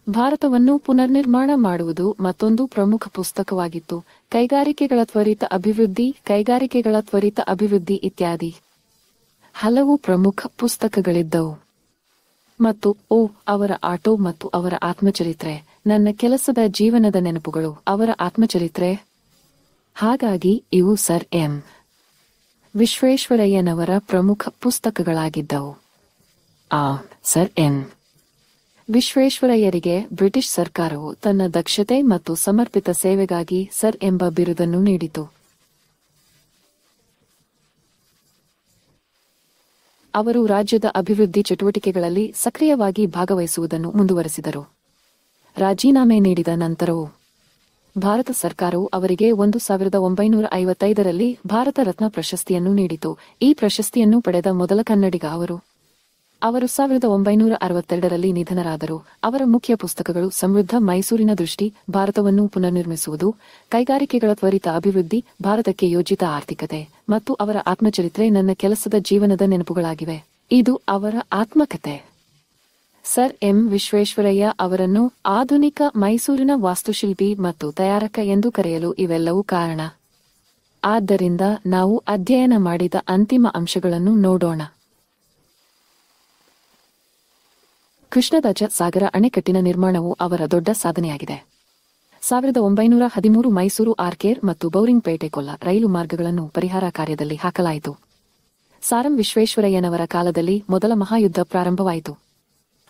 ಭಾರತವನ್ನು ಪುನರ್ನಿರ್ಮಾಣ ಮಾಡುವುದು ಮತ್ತೊಂದು ಪ್ರಮುಖ ಪುಸ್ತಕವಾಗಿತ್ತು. ಕೈಗಾರಿಕೆಗಳ ತ್ವರಿತ ಅಭಿವೃದ್ಧಿ, ಕೈಗಾರಿಕೆಗಳ ತ್ವರಿತ ಅಭಿವೃದ್ಧಿ ಇತ್ಯಾದಿ ಹಲವು ಪ್ರಮುಖ ಪುಸ್ತಕಗಳಿದ್ದವು. ಮತ್ತು ಅವರ ಆಟೋ ಮತ್ತು ಅವರ ಆತ್ಮಚರಿತ್ರೆ, ನನ್ನ ಕೆಲಸದ ಜೀವನದ ನೆನಪುಗಳು, ಅವರ ಆತ್ಮಚರಿತ್ರೆ. ಹಾಗಾಗಿ ಇವು ಸರ್ ಎಂ. ವಿಶ್ವೇಶ್ವರಯ್ಯನವರ ಪ್ರಮುಖ ಪುಸ್ತಕಗಳಾಗಿದ್ದವು. Sir M. ವಿಶ್ವೇಶ್ವರಯ್ಯರಿಗೆ ಬ್ರಿಟಿಷ್ ಸರ್ಕಾರವು ತನ್ನ ದಕ್ಷತೆ ಮತ್ತು ಸಮರ್ಪಿತ ಸೇವೆಗಾಗಿ ಸರ್ ಎಂಬ ಬಿರುದನ್ನು ನೀಡಿತು. ಅವರು ರಾಜ್ಯದ ಅಭಿವೃದ್ಧಿ ಚಟುವಟಿಕೆಗಳಲ್ಲಿ ಸಕ್ರಿಯವಾಗಿ ಭಾಗವಹಿಸುವುದನ್ನು ಮುಂದುವರೆಸಿದರು. ರಾಜೀನಾಮೆ ನೀಡಿದ ನಂತರವೂ ಭಾರತ ಸರ್ಕಾರವು ಅವರಿಗೆ 1955ರಲ್ಲಿ ಭಾರತ ರತ್ನ ಪ್ರಶಸ್ತಿಯನ್ನು ನೀಡಿತು. ಈ ಪ್ರಶಸ್ತಿಯನ್ನು ಪಡೆದ ಮೊದಲ ಕನ್ನಡಿಗ ಅವರು. ಅವರು 1962ರಲ್ಲಿ ನಿಧನರಾದರು. ಅವರ ಮುಖ್ಯ ಪುಸ್ತಕಗಳು ಸಮೃದ್ಧ ಮೈಸೂರಿನ ದೃಷ್ಟಿ, ಭಾರತವನ್ನು ಪುನರ್ನಿರ್ಮಿಸುವುದು, ಕೈಗಾರಿಕೆಗಳ ತ್ವರಿತ ಅಭಿವೃದ್ಧಿ, ಭಾರತಕ್ಕೆ ಯೋಜಿತ ಆರ್ಥಿಕತೆ ಮತ್ತು ಅವರ ಆತ್ಮಚರಿತ್ರೆ ನನ್ನ ಕೆಲಸದ ಜೀವನದ ನೆನಪುಗಳಾಗಿವೆ. ಇದು ಅವರ ಆತ್ಮಕಥೆ. Sir M. ವಿಶ್ವೇಶ್ವರಯ್ಯ ಅವರನ್ನು ಆಧುನಿಕ ಮೈಸೂರಿನ ವಾಸ್ತುಶಿಲ್ಪಿ ಮತ್ತು ತಯಾರಕ ಎಂದು ಕರೆಯಲು ಇವೆಲ್ಲವೂ ಕಾರಣ. ಆದ್ದರಿಂದ ನಾವು ಅಧ್ಯಯನ ಮಾಡಿದ ಅಂತಿಮ ಅಂಶಗಳನ್ನು ನೋಡೋಣ. ಕೃಷ್ಣರಾಜ ಸಾಗರ ಅಣೆಕಟ್ಟಿನ ನಿರ್ಮಾಣವು ಅವರ ದೊಡ್ಡ ಸಾಧನೆಯಾಗಿದೆ. 1913 ಮೈಸೂರು ಆರ್ಕೇರ್ ಮತ್ತು ಬೌರಿಂಗ್ಪೇಟೆ ಕೊಲ್ಲ ರೈಲು ಮಾರ್ಗಗಳನ್ನು ಪರಿಹಾರ ಕಾರ್ಯದಲ್ಲಿ ಹಾಕಲಾಯಿತು. ಸಾರಂ ವಿಶ್ವೇಶ್ವರಯ್ಯನವರ ಕಾಲದಲ್ಲಿ ಮೊದಲ ಮಹಾಯುದ್ಧ ಪ್ರಾರಂಭವಾಯಿತು.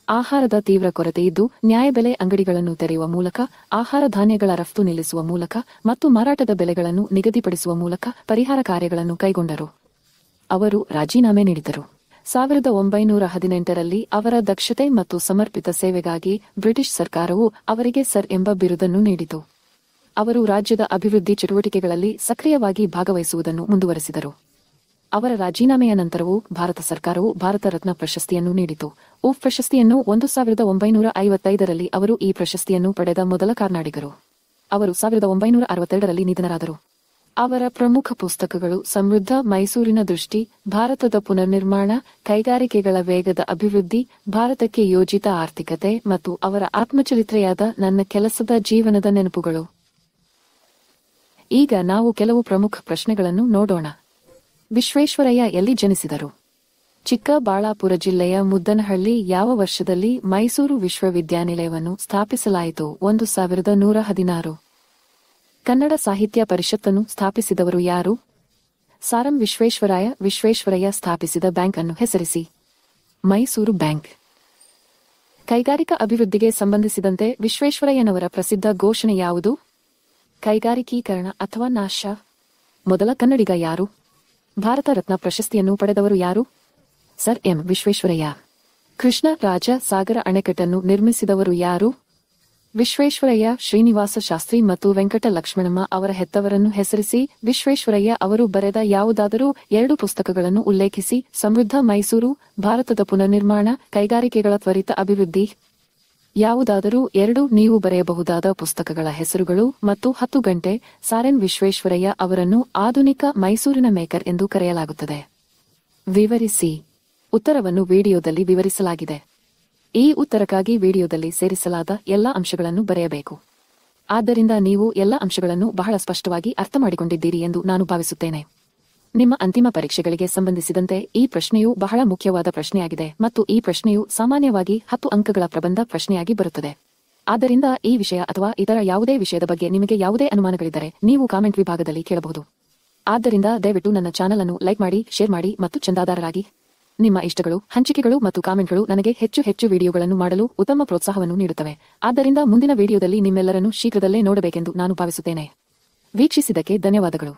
ಆಹಾರದ ತೀವ್ರ ಕೊರತೆಯಿದ್ದು ನ್ಯಾಯಬೆಲೆ ಅಂಗಡಿಗಳನ್ನು ತೆರೆಯುವ ಮೂಲಕ, ಆಹಾರ ಧಾನ್ಯಗಳ ರಫ್ತು ನಿಲ್ಲಿಸುವ ಮೂಲಕ ಮತ್ತು ಮಾರಾಟದ ಬೆಲೆಗಳನ್ನು ನಿಗದಿಪಡಿಸುವ ಮೂಲಕ ಪರಿಹಾರ ಕಾರ್ಯಗಳನ್ನು ಕೈಗೊಂಡರು. ಅವರು ರಾಜೀನಾಮೆ ನೀಡಿದರು. 1918ರಲ್ಲಿ ಅವರ ದಕ್ಷತೆ ಮತ್ತು ಸಮರ್ಪಿತ ಸೇವೆಗಾಗಿ ಬ್ರಿಟಿಷ್ ಸರ್ಕಾರವು ಅವರಿಗೆ ಸರ್ ಎಂಬ ಬಿರುದನ್ನು ನೀಡಿತು. ಅವರು ರಾಜ್ಯದ ಅಭಿವೃದ್ಧಿ ಚಟುವಟಿಕೆಗಳಲ್ಲಿ ಸಕ್ರಿಯವಾಗಿ ಭಾಗವಹಿಸುವುದನ್ನು ಮುಂದುವರೆಸಿದರು. ಅವರ ರಾಜೀನಾಮೆಯ ನಂತರವೂ ಭಾರತ ಸರ್ಕಾರವು ಭಾರತ ರತ್ನ ಪ್ರಶಸ್ತಿಯನ್ನು ನೀಡಿತು. ಪ್ರಶಸ್ತಿಯನ್ನು 1955ರಲ್ಲಿ ಅವರು ಈ ಪ್ರಶಸ್ತಿಯನ್ನು ಪಡೆದ ಮೊದಲ ಕನ್ನಡಿಗರು. ಅವರು 1962ರಲ್ಲಿ ನಿಧನರಾದರು. ಅವರ ಪ್ರಮುಖ ಪುಸ್ತಕಗಳು ಸಮೃದ್ಧ ಮೈಸೂರಿನ ದೃಷ್ಟಿ, ಭಾರತದ ಪುನರ್ನಿರ್ಮಾಣ, ಕೈಗಾರಿಕೆಗಳ ವೇಗದ ಅಭಿವೃದ್ಧಿ, ಭಾರತಕ್ಕೆ ಯೋಜಿತ ಆರ್ಥಿಕತೆ ಮತ್ತು ಅವರ ಆತ್ಮಚರಿತ್ರೆಯಾದ ನನ್ನ ಕೆಲಸದ ಜೀವನದ ನೆನಪುಗಳು. ಈಗ ನಾವು ಕೆಲವು ಪ್ರಮುಖ ಪ್ರಶ್ನೆಗಳನ್ನು ನೋಡೋಣ. ವಿಶ್ವೇಶ್ವರಯ್ಯ ಎಲ್ಲಿ ಜನಿಸಿದರು? ಚಿಕ್ಕಬಳ್ಳಾಪುರ ಜಿಲ್ಲೆಯ ಮುದ್ದನಹಳ್ಳಿ. ಯಾವ ವರ್ಷದಲ್ಲಿ ಮೈಸೂರು ವಿಶ್ವವಿದ್ಯಾನಿಲಯವನ್ನು ಸ್ಥಾಪಿಸಲಾಯಿತು? 1116. ಕನ್ನಡ ಸಾಹಿತ್ಯ ಪರಿಷತ್ತನ್ನು ಸ್ಥಾಪಿಸಿದವರು ಯಾರು? ಸಾರಂ ವಿಶ್ವೇಶ್ವರಾಯ. ವಿಶ್ವೇಶ್ವರಯ್ಯ ಸ್ಥಾಪಿಸಿದ ಬ್ಯಾಂಕ್ ಅನ್ನು ಹೆಸರಿಸಿ. ಮೈಸೂರು ಬ್ಯಾಂಕ್. ಕೈಗಾರಿಕಾ ಅಭಿವೃದ್ಧಿಗೆ ಸಂಬಂಧಿಸಿದಂತೆ ವಿಶ್ವೇಶ್ವರಯ್ಯನವರ ಪ್ರಸಿದ್ಧ ಘೋಷಣೆ ಯಾವುದು? ಕೈಗಾರಿಕೀಕರಣ ಅಥವಾ ನಾಶ. ಮೊದಲ ಕನ್ನಡಿಗ ಯಾರು? ಭಾರತ ರತ್ನ ಪ್ರಶಸ್ತಿಯನ್ನು ಪಡೆದವರು ಯಾರು? Sir M Visvesvaraya. ಕೃಷ್ಣ ರಾಜ ಸಾಗರ ಅಣೆಕಟ್ಟನ್ನು ನಿರ್ಮಿಸಿದವರು ಯಾರು? ವಿಶ್ವೇಶ್ವರಯ್ಯ. ಶ್ರೀನಿವಾಸ ಶಾಸ್ತ್ರಿ ಮತ್ತು ವೆಂಕಟ ಲಕ್ಷ್ಮಣಮ್ಮ ಅವರ ಹೆತ್ತವರನ್ನು ಹೆಸರಿಸಿ. ವಿಶ್ವೇಶ್ವರಯ್ಯ ಅವರು ಬರೆದ ಯಾವುದಾದರೂ 2 ಪುಸ್ತಕಗಳನ್ನು ಉಲ್ಲೇಖಿಸಿ. ಸಮೃದ್ಧ ಮೈಸೂರು, ಭಾರತದ ಪುನರ್ನಿರ್ಮಾಣ, ಕೈಗಾರಿಕೆಗಳ ತ್ವರಿತ ಅಭಿವೃದ್ಧಿ. ಯಾವುದಾದರೂ 2 ನೀವು ಬರೆಯಬಹುದಾದ ಪುಸ್ತಕಗಳ ಹೆಸರುಗಳು. ಮತ್ತು 10 ಗಂಟೆ. ಸರ್ ಎಂ ವಿಶ್ವೇಶ್ವರಯ್ಯ ಅವರನ್ನು ಆಧುನಿಕ ಮೈಸೂರಿನ ಮೇಕರ್ ಎಂದು ಕರೆಯಲಾಗುತ್ತದೆ. ವಿವರಿಸಿ. ಉತ್ತರವನ್ನು ವಿಡಿಯೋದಲ್ಲಿ ವಿವರಿಸಲಾಗಿದೆ. ಈ ಉತ್ತರಕ್ಕಾಗಿ ವಿಡಿಯೋದಲ್ಲಿ ಸೇರಿಸಲಾದ ಎಲ್ಲ ಅಂಶಗಳನ್ನು ಬರೆಯಬೇಕು. ಆದ್ದರಿಂದ ನೀವು ಎಲ್ಲ ಅಂಶಗಳನ್ನು ಬಹಳ ಸ್ಪಷ್ಟವಾಗಿ ಅರ್ಥ ಮಾಡಿಕೊಂಡಿದ್ದೀರಿ ಎಂದು ನಾನು ಭಾವಿಸುತ್ತೇನೆ. ನಿಮ್ಮ ಅಂತಿಮ ಪರೀಕ್ಷೆಗಳಿಗೆ ಸಂಬಂಧಿಸಿದಂತೆ ಈ ಪ್ರಶ್ನೆಯು ಬಹಳ ಮುಖ್ಯವಾದ ಪ್ರಶ್ನೆಯಾಗಿದೆ ಮತ್ತು ಈ ಪ್ರಶ್ನೆಯು ಸಾಮಾನ್ಯವಾಗಿ 10 ಅಂಕಗಳ ಪ್ರಬಂಧ ಪ್ರಶ್ನೆಯಾಗಿ ಬರುತ್ತದೆ. ಆದ್ದರಿಂದ ಈ ವಿಷಯ ಅಥವಾ ಇತರ ಯಾವುದೇ ವಿಷಯದ ಬಗ್ಗೆ ನಿಮಗೆ ಯಾವುದೇ ಅನುಮಾನಗಳಿದ್ದರೆ ನೀವು ಕಾಮೆಂಟ್ ವಿಭಾಗದಲ್ಲಿ ಕೇಳಬಹುದು. ಆದ್ದರಿಂದ ದಯವಿಟ್ಟು ನನ್ನ ಚಾನೆಲ್ ಅನ್ನು ಲೈಕ್ ಮಾಡಿ, ಶೇರ್ ಮಾಡಿ ಮತ್ತು ಚಂದಾದಾರರಾಗಿ. ನಿಮ್ಮ ಇಷ್ಟಗಳು, ಹಂಚಿಕೆಗಳು ಮತ್ತು ಕಾಮೆಂಟ್ಗಳು ನನಗೆ ಹೆಚ್ಚು ವಿಡಿಯೋಗಳನ್ನು ಮಾಡಲು ಉತ್ತಮ ಪ್ರೋತ್ಸಾಹವನ್ನು ನೀಡುತ್ತವೆ. ಆದ್ದರಿಂದ ಮುಂದಿನ ವಿಡಿಯೋದಲ್ಲಿ ನಿಮ್ಮೆಲ್ಲರನ್ನು ಶೀಘ್ರದಲ್ಲೇ ನೋಡಬೇಕೆಂದು ನಾನು ಭಾವಿಸುತ್ತೇನೆ. ವೀಕ್ಷಿಸಿದ್ದಕ್ಕೆ ಧನ್ಯವಾದಗಳು.